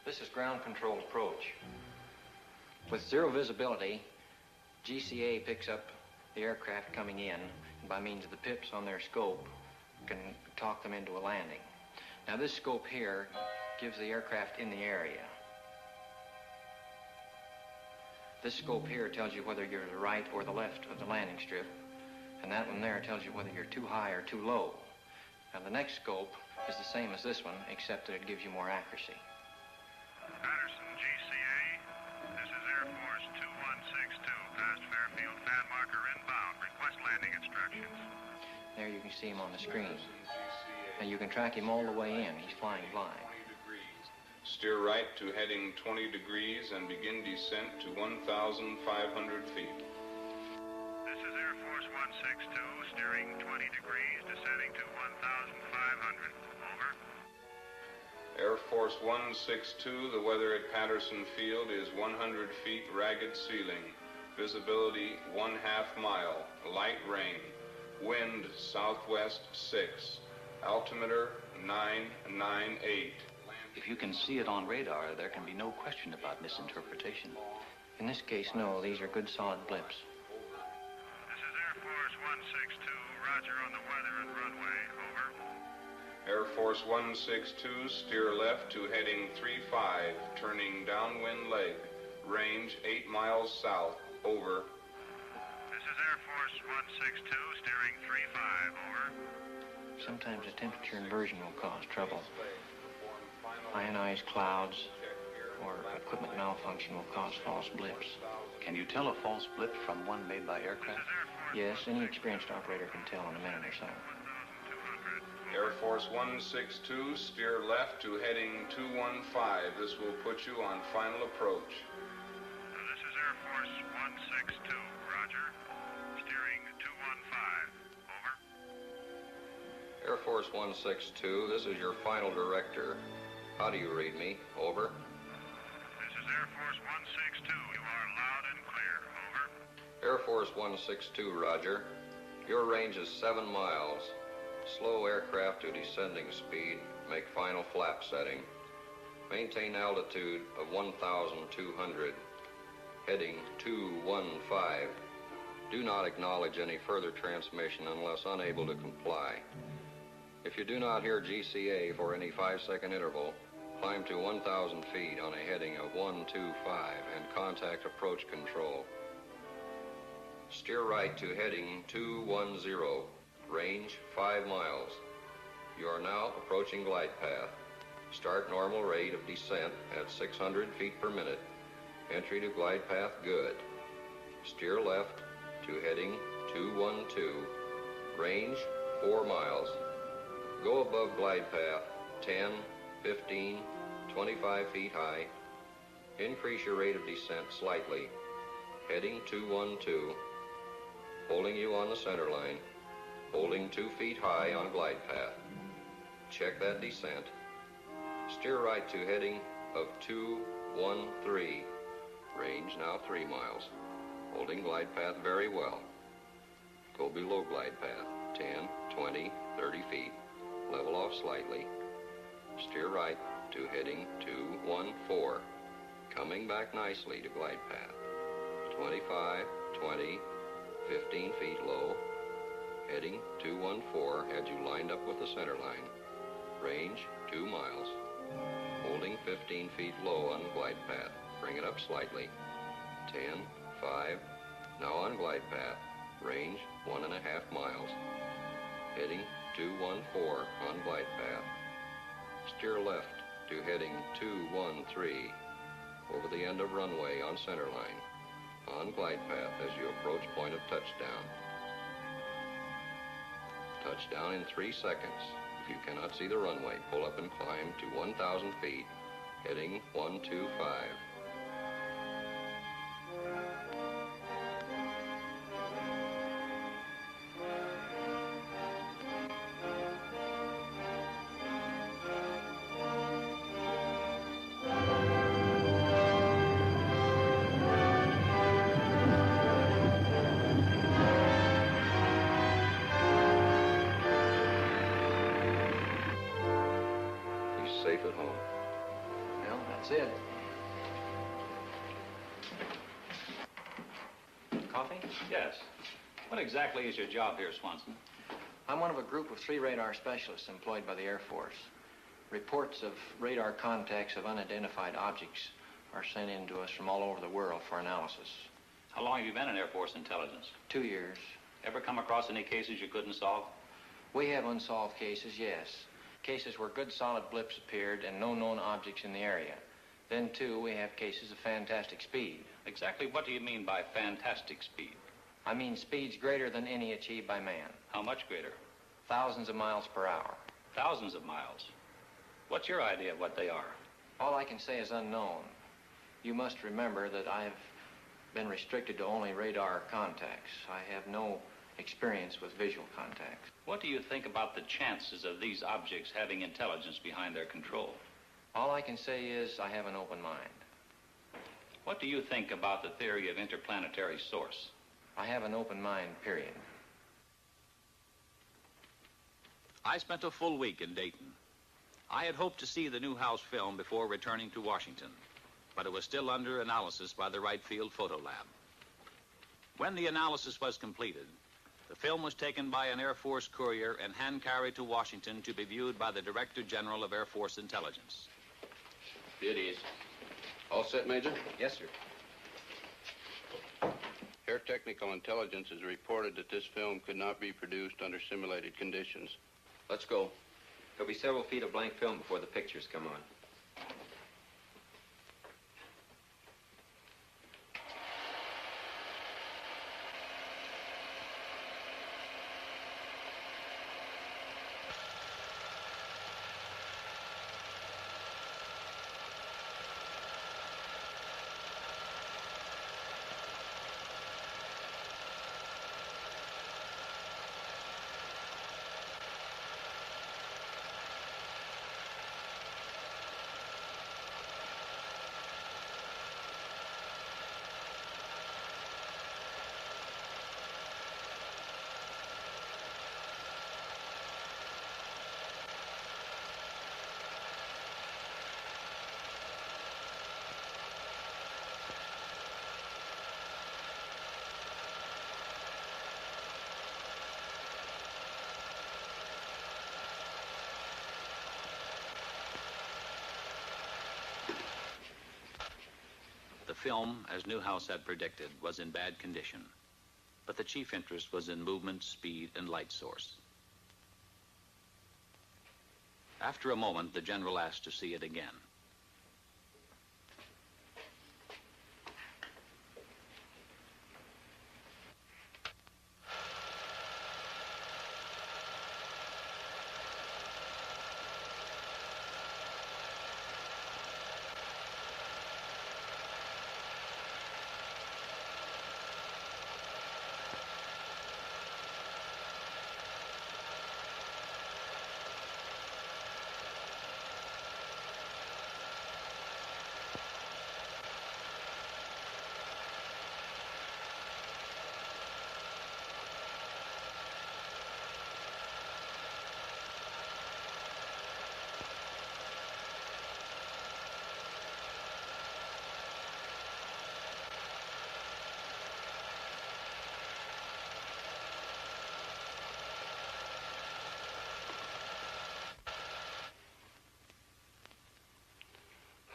This is ground control approach. With zero visibility, GCA picks up the aircraft coming in, and by means of the pips on their scope, can talk them into a landing. Now, this scope here gives the aircraft in the area. This scope here tells you whether you're to the right or the left of the landing strip, and that one there tells you whether you're too high or too low. Now, the next scope is the same as this one, except that it gives you more accuracy. Patterson, GCA. This is Air Force 2162, past Fairfield, fan marker inbound. Request landing instructions. There you can see him on the screen. And you can track him all the way in. He's flying blind. Steer right to heading 20 degrees and begin descent to 1,500 feet. This is Air Force 162, steering 20 degrees, descending to 1,500. Over. Air Force 162, the weather at Patterson Field is 100 feet ragged ceiling. Visibility 1/2 mile. Light rain. Wind southwest 6. Altimeter 998. If you can see it on radar, there can be no question about misinterpretation. In this case, no. These are good, solid blips. This is Air Force 162. Roger on the weather and runway. Over. Air Force 162, steer left to heading 35, turning downwind leg. Range 8 miles south. Over. This is Air Force 162, steering 35. Over. Sometimes a temperature inversion will cause trouble. Ionized clouds or equipment malfunction will cause false blips. Can you tell a false blip from one made by aircraft? Yes, any experienced operator can tell in a minute or so. Air Force 162, steer left to heading 215. This will put you on final approach. This is Air Force 162. Roger. Steering 215. Over. Air Force 162, this is your final director. How do you read me? Over. This is Air Force 162. You are loud and clear. Over. Air Force 162, roger. Your range is 7 miles. Slow aircraft to descending speed. Make final flap setting. Maintain altitude of 1,200. Heading 215. Do not acknowledge any further transmission unless unable to comply. If you do not hear GCA for any 5-second interval, climb to 1,000 feet on a heading of 125 and contact approach control. Steer right to heading 210, range 5 miles. You are now approaching glide path. Start normal rate of descent at 600 feet per minute. Entry to glide path good. Steer left to heading 212. Range 4 miles. Go above glide path 10, 15, 25 feet high. Increase your rate of descent slightly. Heading 212. Holding you on the center line. Holding 2 feet high on glide path. Check that descent. Steer right to heading of 213. Range now 3 miles. Holding glide path very well. Go below glide path 10, 20, 30 feet. Level off slightly. Steer right to heading 214. Coming back nicely to glide path. 25, 20, 15 feet low. Heading 214 had you lined up with the center line. Range 2 miles. Holding 15 feet low on glide path. Bring it up slightly. 10, 5. Now on glide path. Range 1.5 miles. Heading 214 on glide path. Steer left to heading 213 over the end of runway on center line. On glide path as you approach point of touchdown. Touchdown in 3 seconds. If you cannot see the runway, pull up and climb to 1,000 feet, heading 125. Safe at home. Well, that's it. Coffee? Yes. What exactly is your job here, Swanson? I'm one of a group of 3 radar specialists employed by the Air Force. Reports of radar contacts of unidentified objects are sent in to us from all over the world for analysis. How long have you been in Air Force intelligence? 2 years. Ever come across any cases you couldn't solve? We have unsolved cases, yes. Cases where good solid blips appeared and no known objects in the area. Then, too, we have cases of fantastic speed. Exactly what do you mean by fantastic speed? I mean speeds greater than any achieved by man. How much greater? Thousands of miles per hour. Thousands of miles. What's your idea of what they are? All I can say is unknown. You must remember that I've been restricted to only radar contacts. I have no experience with visual contacts. What do you think about the chances of these objects having intelligence behind their control? All I can say is I have an open mind. What do you think about the theory of interplanetary source? I have an open mind, period. I spent a full week in Dayton. I had hoped to see the Newhouse film before returning to Washington, but it was still under analysis by the Wright Field Photo Lab. When the analysis was completed, the film was taken by an Air Force courier and hand-carried to Washington to be viewed by the Director General of Air Force Intelligence. It is. All set, Major? Yes, sir. Air Technical Intelligence has reported that this film could not be produced under simulated conditions. Let's go. There'll be several feet of blank film before the pictures come on. The film, as Newhouse had predicted, was in bad condition, but the chief interest was in movement, speed, and light source. After a moment, the general asked to see it again.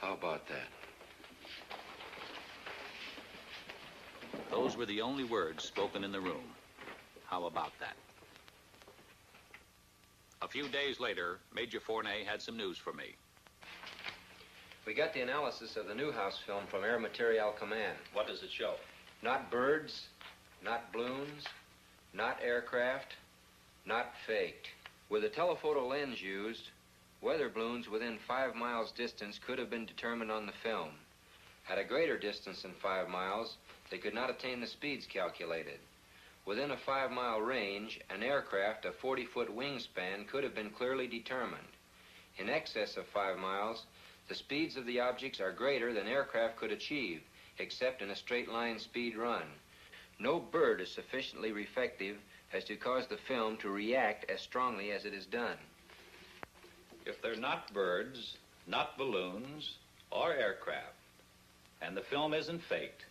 How about that? Those were the only words spoken in the room. How about that? A few days later, Major Fournay had some news for me. We got the analysis of the Newhouse film from Air Materiel Command. What does it show? Not birds, not balloons, not aircraft, not faked. With the telephoto lens used, weather balloons within 5 miles distance could have been determined on the film. At a greater distance than 5 miles, they could not attain the speeds calculated. Within a 5-mile range, an aircraft of 40-foot wingspan could have been clearly determined. In excess of 5 miles, the speeds of the objects are greater than aircraft could achieve, except in a straight-line speed run. No bird is sufficiently reflective as to cause the film to react as strongly as it is done. If they're not birds, not balloons, or aircraft, and the film isn't faked,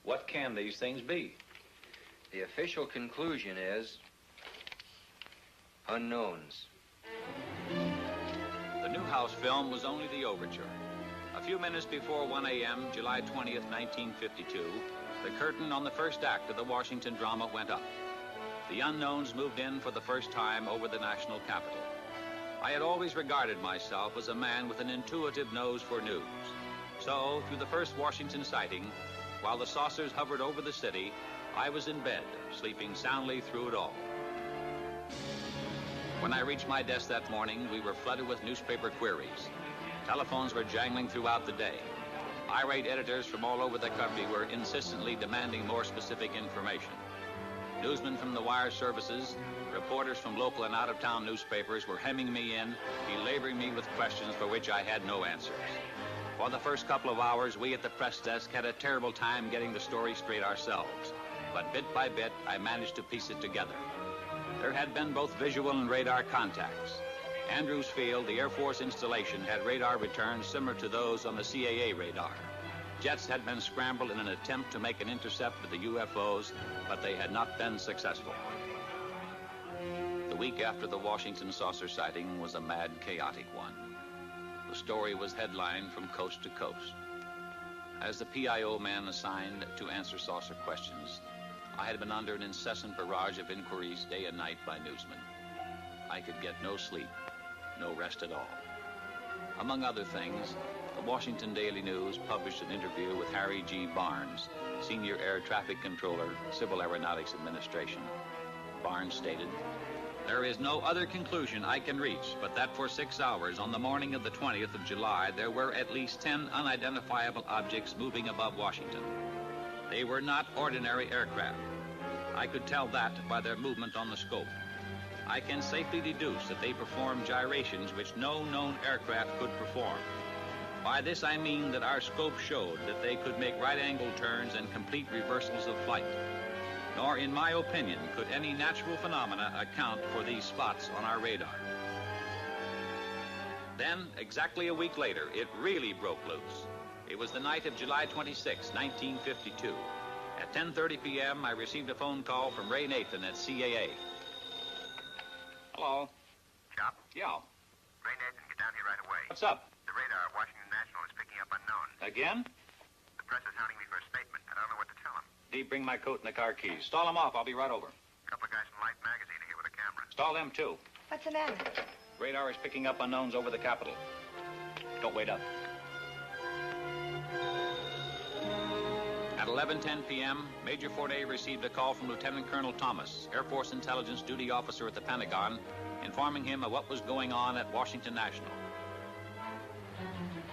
what can these things be? The official conclusion is unknowns. The Newhouse film was only the overture. A few minutes before 1 a.m., July 20th, 1952, the curtain on the first act of the Washington drama went up. The unknowns moved in for the first time over the national capital. I had always regarded myself as a man with an intuitive nose for news. So, through the first Washington sighting, while the saucers hovered over the city, I was in bed, sleeping soundly through it all. When I reached my desk that morning, we were flooded with newspaper queries. Telephones were jangling throughout the day. Irate editors from all over the country were insistently demanding more specific information. Newsmen from the wire services, reporters from local and out-of-town newspapers were hemming me in, belaboring me with questions for which I had no answers. For the first couple of hours, we at the press desk had a terrible time getting the story straight ourselves. But bit by bit, I managed to piece it together. There had been both visual and radar contacts. Andrews Field, the Air Force installation, had radar returns similar to those on the CAA radar. Jets had been scrambled in an attempt to make an intercept with the UFOs, but they had not been successful. The week after the Washington saucer sighting was a mad, chaotic one. The story was headlined from coast to coast. As the PIO man assigned to answer saucer questions, I had been under an incessant barrage of inquiries day and night by newsmen. I could get no sleep, no rest at all. Among other things, the Washington Daily News published an interview with Harry G. Barnes, Senior Air Traffic Controller, Civil Aeronautics Administration. Barnes stated, "There is no other conclusion I can reach but that for 6 hours on the morning of the 20th of July, there were at least 10 unidentifiable objects moving above Washington. They were not ordinary aircraft. I could tell that by their movement on the scope. I can safely deduce that they performed gyrations which no known aircraft could perform. By this I mean that our scope showed that they could make right-angle turns and complete reversals of flight. Nor, in my opinion, could any natural phenomena account for these spots on our radar." Then, exactly a week later, it really broke loose. It was the night of July 26, 1952. At 10:30 p.m., I received a phone call from Ray Nathan at CAA. Hello. Chop? Yeah. Ray Nathan, get down here right away. What's up? The radar at Washington National is picking up unknown. Again? The press is hounding me for a statement. I don't know what to tell them. Dee, bring my coat and the car keys. Stall them off. I'll be right over. A couple of guys from Light Magazine are here with a camera. Stall them, too. What's the matter? Radar is picking up unknowns over the capital. Don't wait up. At 11:10 p.m., Major Forney received a call from Lieutenant Colonel Thomas, Air Force Intelligence Duty Officer at the Pentagon, informing him of what was going on at Washington National.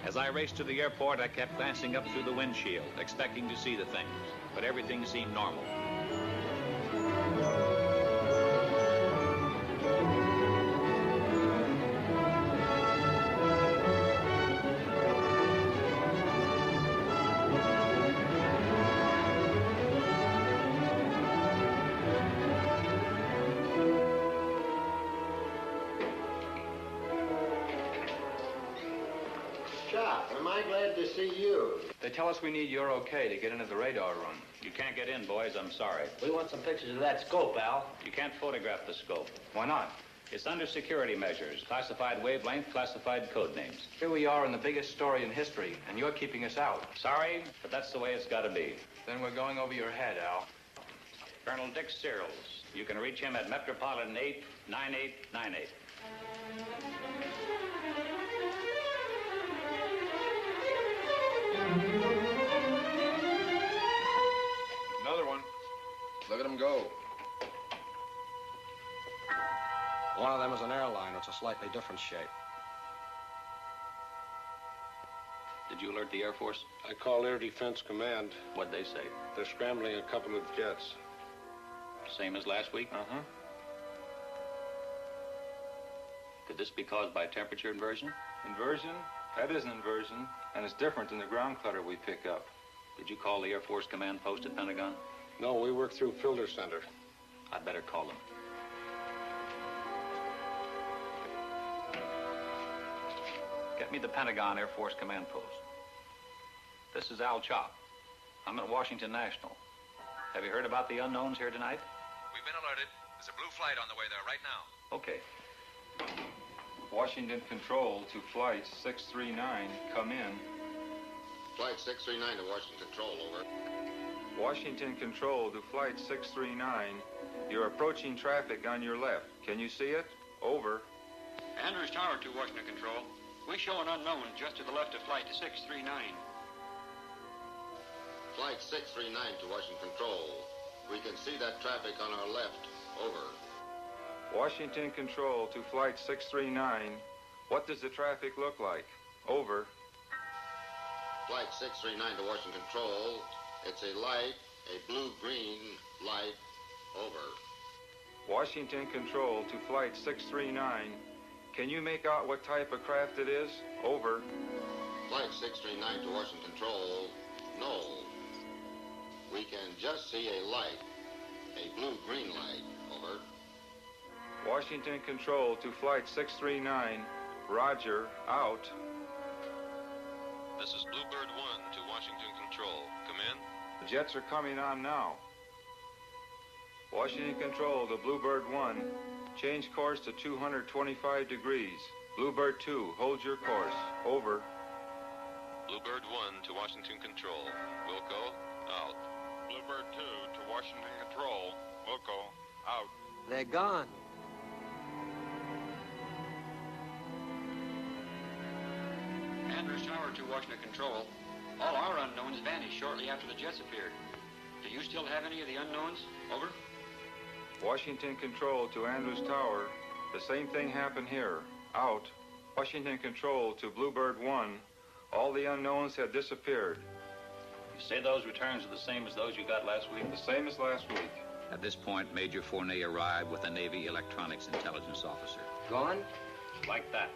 As I raced to the airport, I kept glancing up through the windshield, expecting to see the things, but everything seemed normal. Am I glad to see you? They tell us we need your okay to get into the radar room. You can't get in, boys. I'm sorry. We want some pictures of that scope, Al. You can't photograph the scope. Why not? It's under security measures, classified wavelength, classified code names. Here we are in the biggest story in history, and you're keeping us out. Sorry, but that's the way it's got to be. Then we're going over your head, Al. Colonel Dick Searles. You can reach him at Metropolitan 89898. Another one. Look at him go. One of them is an airliner. It's a slightly different shape. Did you alert the Air Force? I called Air Defense Command. What'd they say? They're scrambling a couple of jets. Same as last week? Uh-huh. Could this be caused by temperature inversion? Inversion? That isn't inversion, and it's different than the ground clutter we pick up. Did you call the Air Force Command Post at Pentagon? No, we work through Filter Center. I'd better call them. Get me the Pentagon Air Force Command Post. This is Al Chop. I'm at Washington National. Have you heard about the unknowns here tonight? We've been alerted. There's a blue flight on the way there right now. Okay. Washington Control to Flight 639, come in. Flight 639 to Washington Control, over. Washington Control to Flight 639, you're approaching traffic on your left. Can you see it? Over. Andrews Tower to Washington Control. We show an unknown just to the left of Flight 639. Flight 639 to Washington Control. We can see that traffic on our left, over. Washington Control to Flight 639, what does the traffic look like? Over. Flight 639 to Washington Control. It's a light, a blue-green light, over. Washington Control to Flight 639, can you make out what type of craft it is? Over. Flight 639 to Washington Control, no. We can just see a light, a blue-green light, over. Washington Control to Flight 639, roger, out. This is Bluebird 1 to Washington Control. Come in. The jets are coming on now. Washington Control to Bluebird 1, change course to 225 degrees. Bluebird 2, hold your course. Over. Bluebird 1 to Washington Control. Wilco, out. Bluebird 2 to Washington Control. Wilco, out. They're gone. Andrews Tower to Washington Control. All our unknowns vanished shortly after the jets appeared. Do you still have any of the unknowns? Over. Washington Control to Andrews Tower, the same thing happened here. Out. Washington Control to Bluebird 1, all the unknowns had disappeared. You say those returns are the same as those you got last week? The same as last week. At this point, Major Forney arrived with a Navy electronics intelligence officer. Gone? Like that.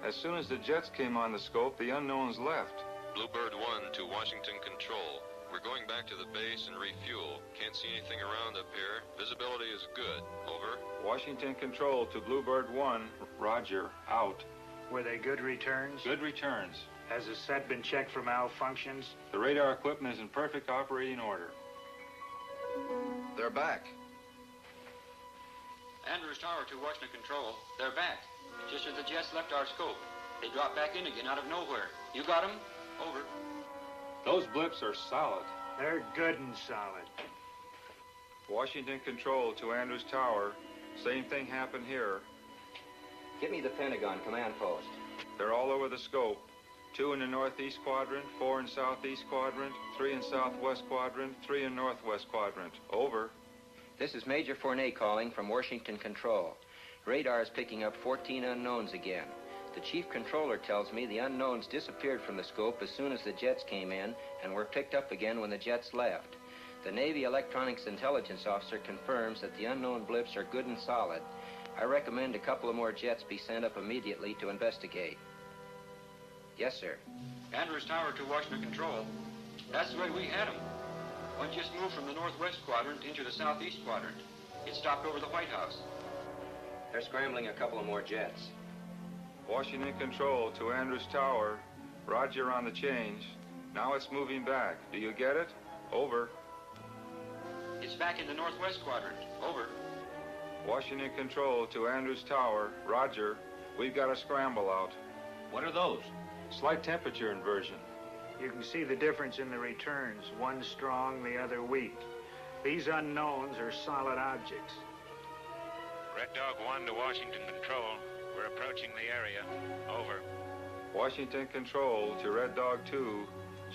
As soon as the jets came on the scope, the unknowns left. Bluebird 1 to Washington Control. We're going back to the base and refuel. Can't see anything around up here. Visibility is good. Over. Washington Control to Bluebird 1, roger, out. Were they good returns? Good returns. Has the set been checked for malfunctions? The radar equipment is in perfect operating order. They're back. Andrews Tower to Washington Control. They're back. Just as the jets left our scope. They dropped back in again out of nowhere. You got them? Over. Those blips are solid. They're good and solid. Washington Control to Andrews Tower. Same thing happened here. Get me the Pentagon command post. They're all over the scope. 2 in the northeast quadrant, 4 in southeast quadrant, 3 in southwest quadrant, 3 in northwest quadrant. Over. This is Major Fournet calling from Washington Control. Radar is picking up 14 unknowns again. The chief controller tells me the unknowns disappeared from the scope as soon as the jets came in and were picked up again when the jets left. The Navy Electronics Intelligence Officer confirms that the unknown blips are good and solid. I recommend a couple of more jets be sent up immediately to investigate. Yes, sir. Andrews Tower to Washington Control. That's the way we had them. One just moved from the northwest quadrant into the southeast quadrant. It stopped over the White House. They're scrambling a couple of more jets. Washington Control to Andrews Tower. Roger on the change. Now it's moving back. Do you get it? Over. It's back in the northwest quadrant. Over. Washington Control to Andrews Tower. Roger. We've got a scramble out. What are those? Slight temperature inversion. You can see the difference in the returns. One strong, the other weak. These unknowns are solid objects. Red Dog 1 to Washington Control. We're approaching the area. Over. Washington Control to Red Dog 2.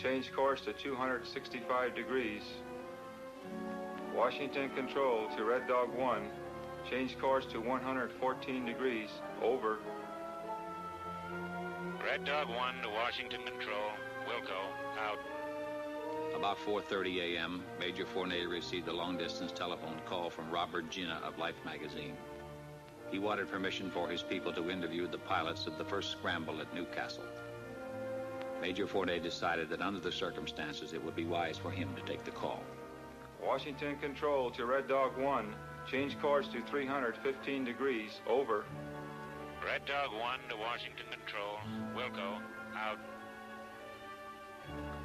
Change course to 265 degrees. Washington Control to Red Dog 1. Change course to 114 degrees. Over. Red Dog 1 to Washington Control. Wilco, out. About 4:30 a.m., Major Fournet received a long-distance telephone call from Robert Gina of Life magazine. He wanted permission for his people to interview the pilots of the first scramble at Newcastle. Major Fournet decided that under the circumstances, it would be wise for him to take the call. Washington Control to Red Dog 1. Change course to 315 degrees. Over. Red Dog 1 to Washington Control. Wilco, out.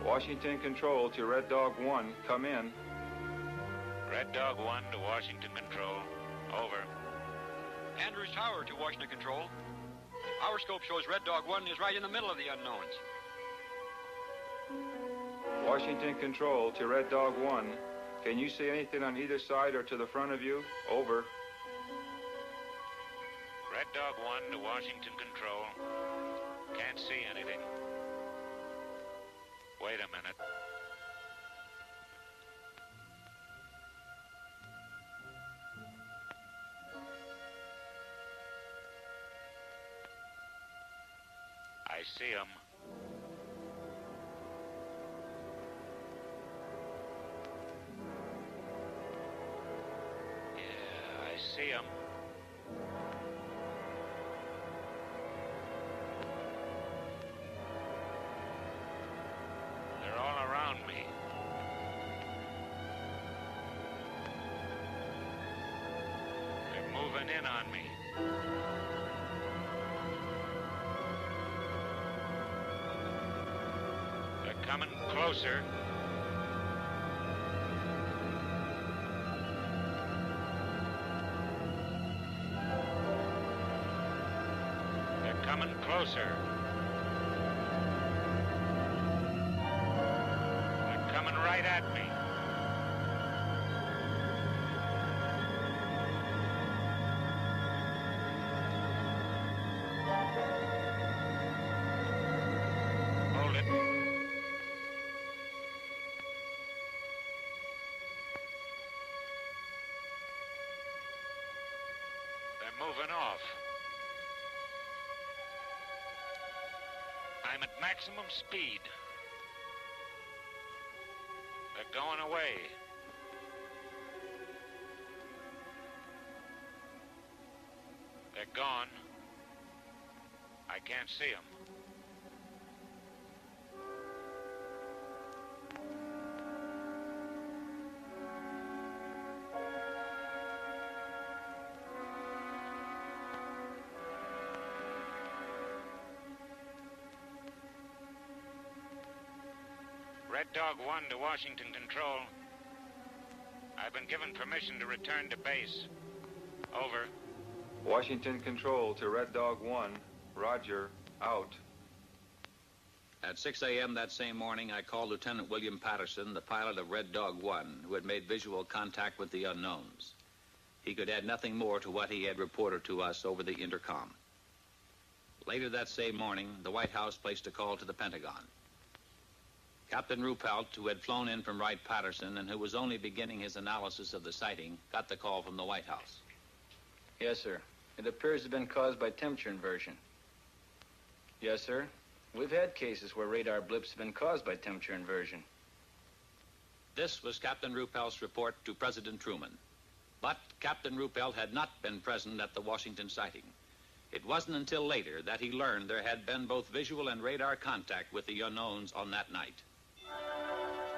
Washington Control to Red Dog 1. Come in. Red Dog 1 to Washington Control. Over. Andrews Tower to Washington Control. Our scope shows Red Dog 1 is right in the middle of the unknowns. Washington Control to Red Dog 1. Can you see anything on either side or to the front of you? Over. Red Dog 1 to Washington Control. Can't see anything. Wait a minute. I see him. Yeah, I see him. They're all around me. They're moving in on me. They're coming closer. They're coming closer. They're coming right at me. Hold it. They're moving off. I'm at maximum speed. They're going away. They're gone. I can't see them. Red Dog 1 to Washington Control. I've been given permission to return to base. Over. Washington Control to Red Dog 1. Roger. Out. At 6 a.m. that same morning, I called Lieutenant William Patterson, the pilot of Red Dog 1, who had made visual contact with the unknowns. He could add nothing more to what he had reported to us over the intercom. Later that same morning, the White House placed a call to the Pentagon. Captain Ruppelt, who had flown in from Wright-Patterson and who was only beginning his analysis of the sighting, got the call from the White House. Yes, sir. It appears to have been caused by temperature inversion. Yes, sir. We've had cases where radar blips have been caused by temperature inversion. This was Captain Ruppelt's report to President Truman. But Captain Ruppelt had not been present at the Washington sighting. It wasn't until later that he learned there had been both visual and radar contact with the unknowns on that night.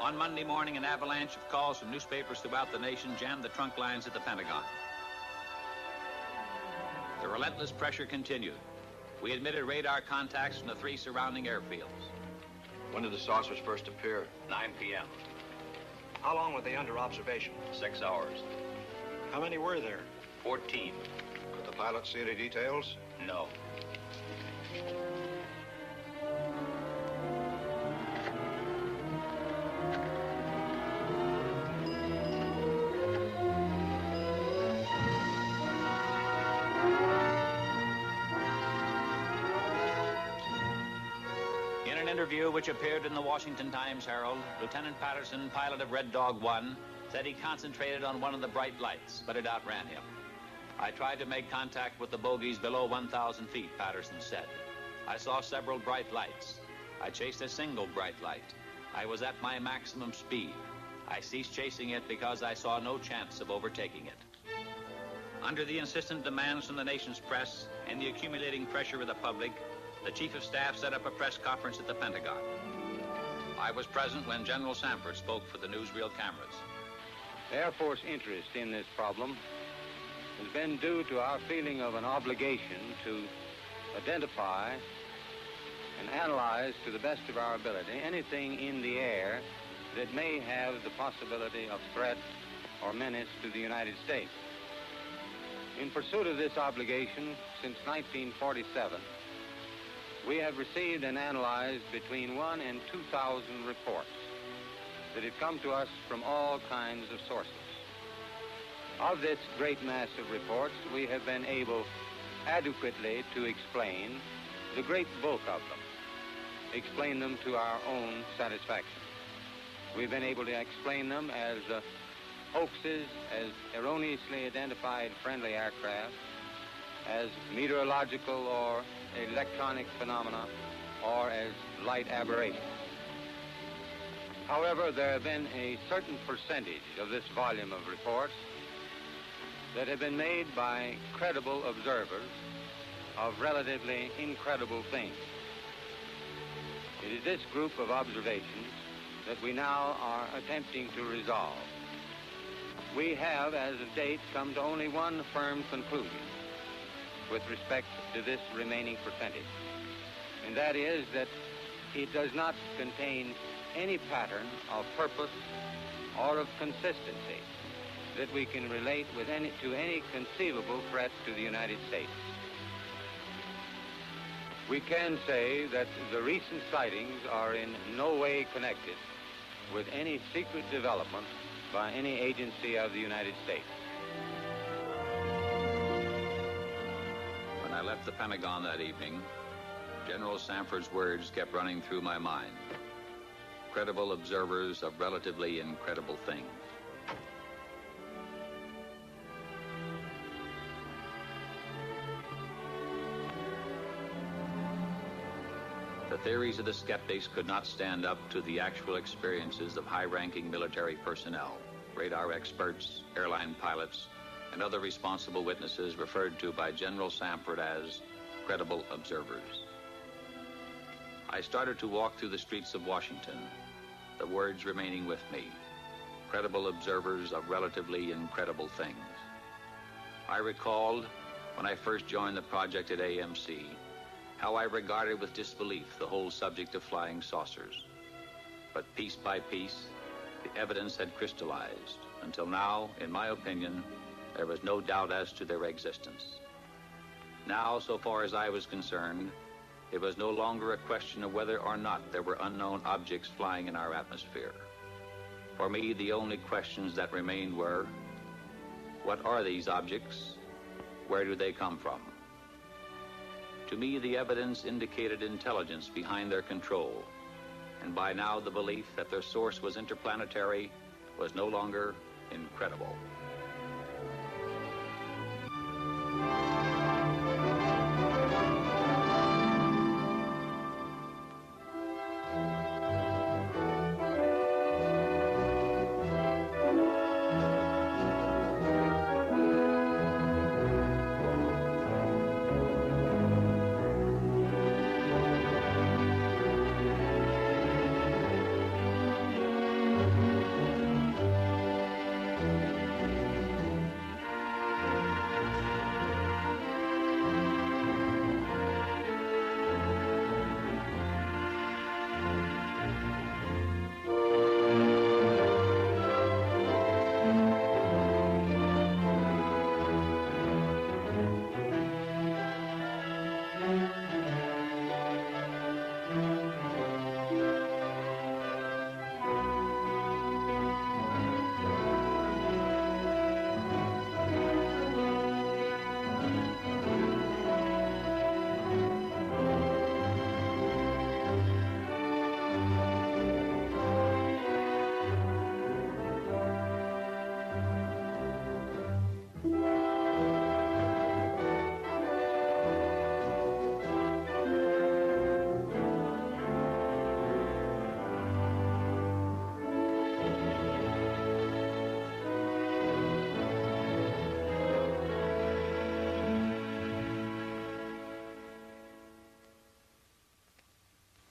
On Monday morning, an avalanche of calls from newspapers throughout the nation jammed the trunk lines at the Pentagon. The relentless pressure continued. We admitted radar contacts from the 3 surrounding airfields. When did the saucers first appear? 9 p.m. How long were they under observation? 6 hours. How many were there? 14. Could the pilot see any details? No. In an interview which appeared in the Washington Times-Herald, Lieutenant Patterson, pilot of Red Dog 1, said he concentrated on one of the bright lights, but it outran him. I tried to make contact with the bogies below 1,000 feet, Patterson said. I saw several bright lights. I chased a single bright light. I was at my maximum speed. I ceased chasing it because I saw no chance of overtaking it. Under the insistent demands from the nation's press and the accumulating pressure of the public, the Chief of Staff set up a press conference at the Pentagon. I was present when General Sanford spoke for the newsreel cameras. Air Force interest in this problem has been due to our feeling of an obligation to identify and analyze to the best of our ability anything in the air that may have the possibility of threat or menace to the United States. In pursuit of this obligation, since 1947, we have received and analyzed between 1,000 and 2,000 reports that have come to us from all kinds of sources. Of this great mass of reports, we have been able adequately to explain the great bulk of them, explain them to our own satisfaction. We've been able to explain them as hoaxes, as erroneously identified friendly aircraft, as meteorological or electronic phenomena, or as light aberrations. However, there have been a certain percentage of this volume of reports that have been made by credible observers of relatively incredible things. It is this group of observations that we now are attempting to resolve. We have, as of date, come to only one firm conclusion with respect to this remaining percentage, and that is that it does not contain any pattern of purpose or of consistency that we can relate with to any conceivable threat to the United States. We can say that the recent sightings are in no way connected with any secret development by any agency of the United States. When I left the Pentagon that evening, General Sanford's words kept running through my mind. Credible observers of relatively incredible things. The theories of the skeptics could not stand up to the actual experiences of high-ranking military personnel, radar experts, airline pilots, and other responsible witnesses referred to by General Sanford as credible observers. I started to walk through the streets of Washington, the words remaining with me, credible observers of relatively incredible things. I recalled, when I first joined the project at AMC, how I regarded with disbelief the whole subject of flying saucers. But piece by piece, the evidence had crystallized, until now, in my opinion, there was no doubt as to their existence. Now, so far as I was concerned, it was no longer a question of whether or not there were unknown objects flying in our atmosphere. For me, the only questions that remained were, what are these objects? Where do they come from? To me, the evidence indicated intelligence behind their control. And by now, the belief that their source was interplanetary was no longer incredible.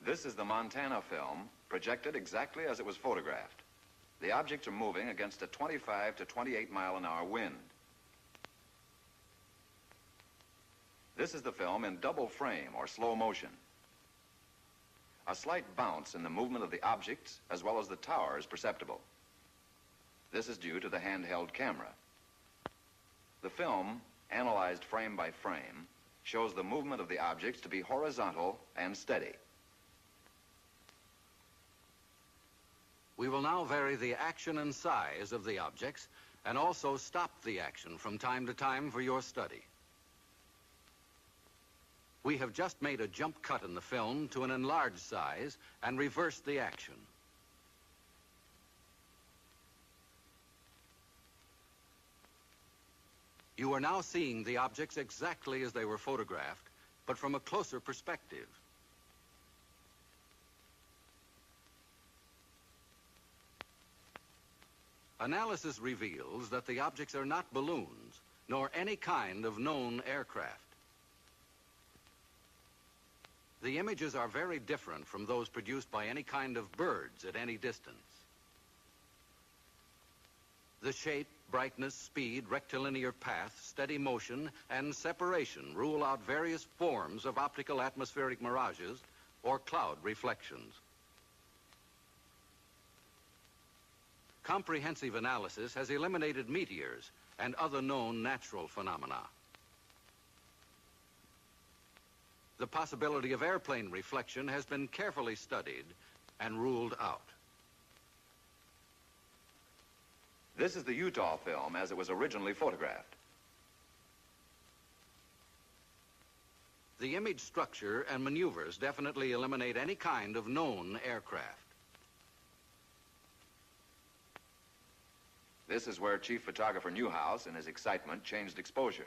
This is the Montana film, projected exactly as it was photographed. The objects are moving against a 25 to 28 mile an hour wind. This is the film in double frame or slow motion. A slight bounce in the movement of the objects as well as the tower is perceptible. This is due to the handheld camera. The film, analyzed frame by frame, shows the movement of the objects to be horizontal and steady. We will now vary the action and size of the objects and also stop the action from time to time for your study. We have just made a jump cut in the film to an enlarged size and reversed the action. You are now seeing the objects exactly as they were photographed, but from a closer perspective. Analysis reveals that the objects are not balloons, nor any kind of known aircraft. The images are very different from those produced by any kind of birds at any distance. The shape, brightness, speed, rectilinear path, steady motion, and separation rule out various forms of optical atmospheric mirages or cloud reflections. Comprehensive analysis has eliminated meteors and other known natural phenomena. The possibility of airplane reflection has been carefully studied and ruled out. This is the Utah film as it was originally photographed. The image structure and maneuvers definitely eliminate any kind of known aircraft. This is where Chief Photographer Newhouse, in his excitement, changed exposure.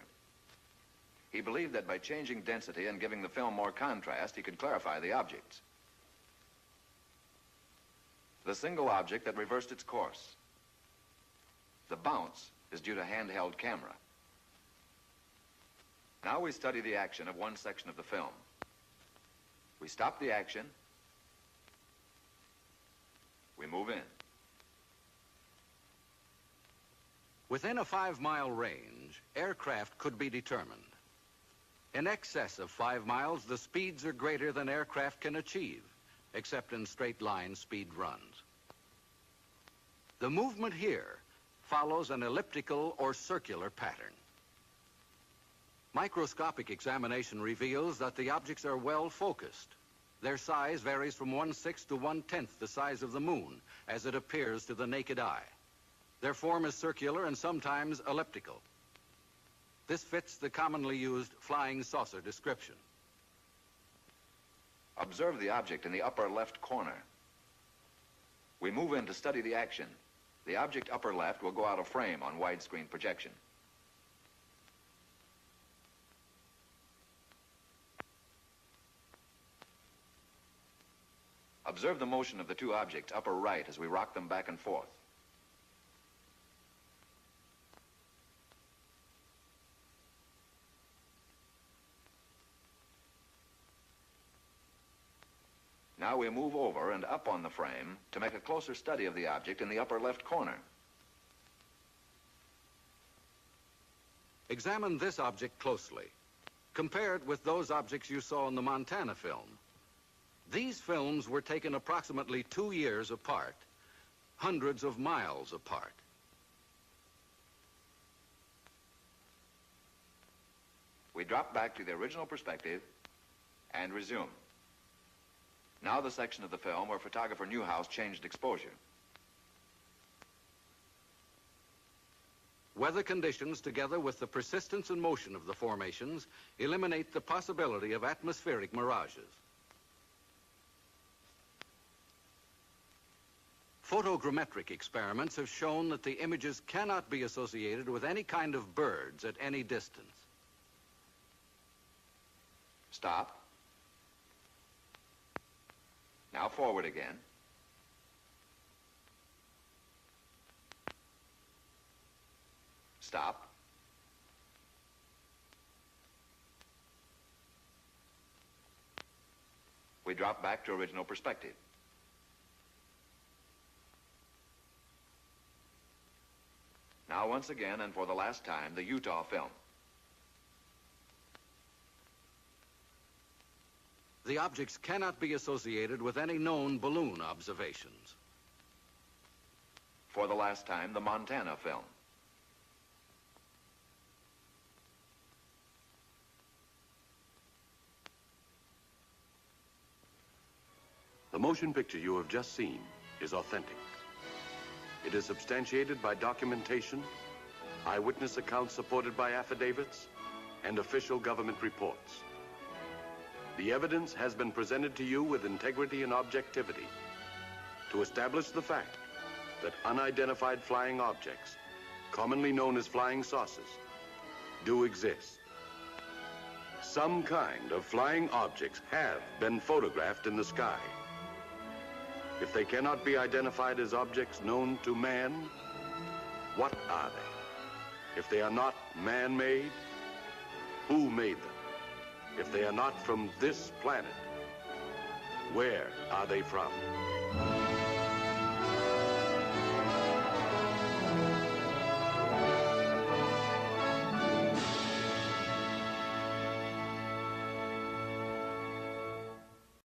He believed that by changing density and giving the film more contrast, he could clarify the objects. The single object that reversed its course. The bounce is due to handheld camera. Now we study the action of one section of the film. We stop the action. We move in. Within a 5-mile range, aircraft could be determined. In excess of 5 miles, the speeds are greater than aircraft can achieve, except in straight-line speed runs. The movement here follows an elliptical or circular pattern. Microscopic examination reveals that the objects are well focused. Their size varies from 1/6 to 1/10 the size of the moon, as it appears to the naked eye. Their form is circular and sometimes elliptical. This fits the commonly used flying saucer description. Observe the object in the upper left corner. We move in to study the action. The object upper left will go out of frame on widescreen projection. Observe the motion of the two objects upper right as we rock them back and forth. Now we move over and up on the frame to make a closer study of the object in the upper left corner. Examine this object closely. Compare it with those objects you saw in the Montana film. These films were taken approximately 2 years apart, hundreds of miles apart. We drop back to the original perspective and resume. Now the section of the film where photographer Newhouse changed exposure. Weather conditions, together with the persistence and motion of the formations, eliminate the possibility of atmospheric mirages. Photogrammetric experiments have shown that the images cannot be associated with any kind of birds at any distance. Stop. Now forward again. Stop. We drop back to original perspective. Now once again, and for the last time, the Utah film. The objects cannot be associated with any known balloon observations. For the last time, the Montana film. The motion picture you have just seen is authentic. It is substantiated by documentation, eyewitness accounts supported by affidavits, and official government reports. The evidence has been presented to you with integrity and objectivity to establish the fact that unidentified flying objects, commonly known as flying saucers, do exist. Some kind of flying objects have been photographed in the sky. If they cannot be identified as objects known to man, what are they? If they are not man-made, who made them? If they are not from this planet, where are they from?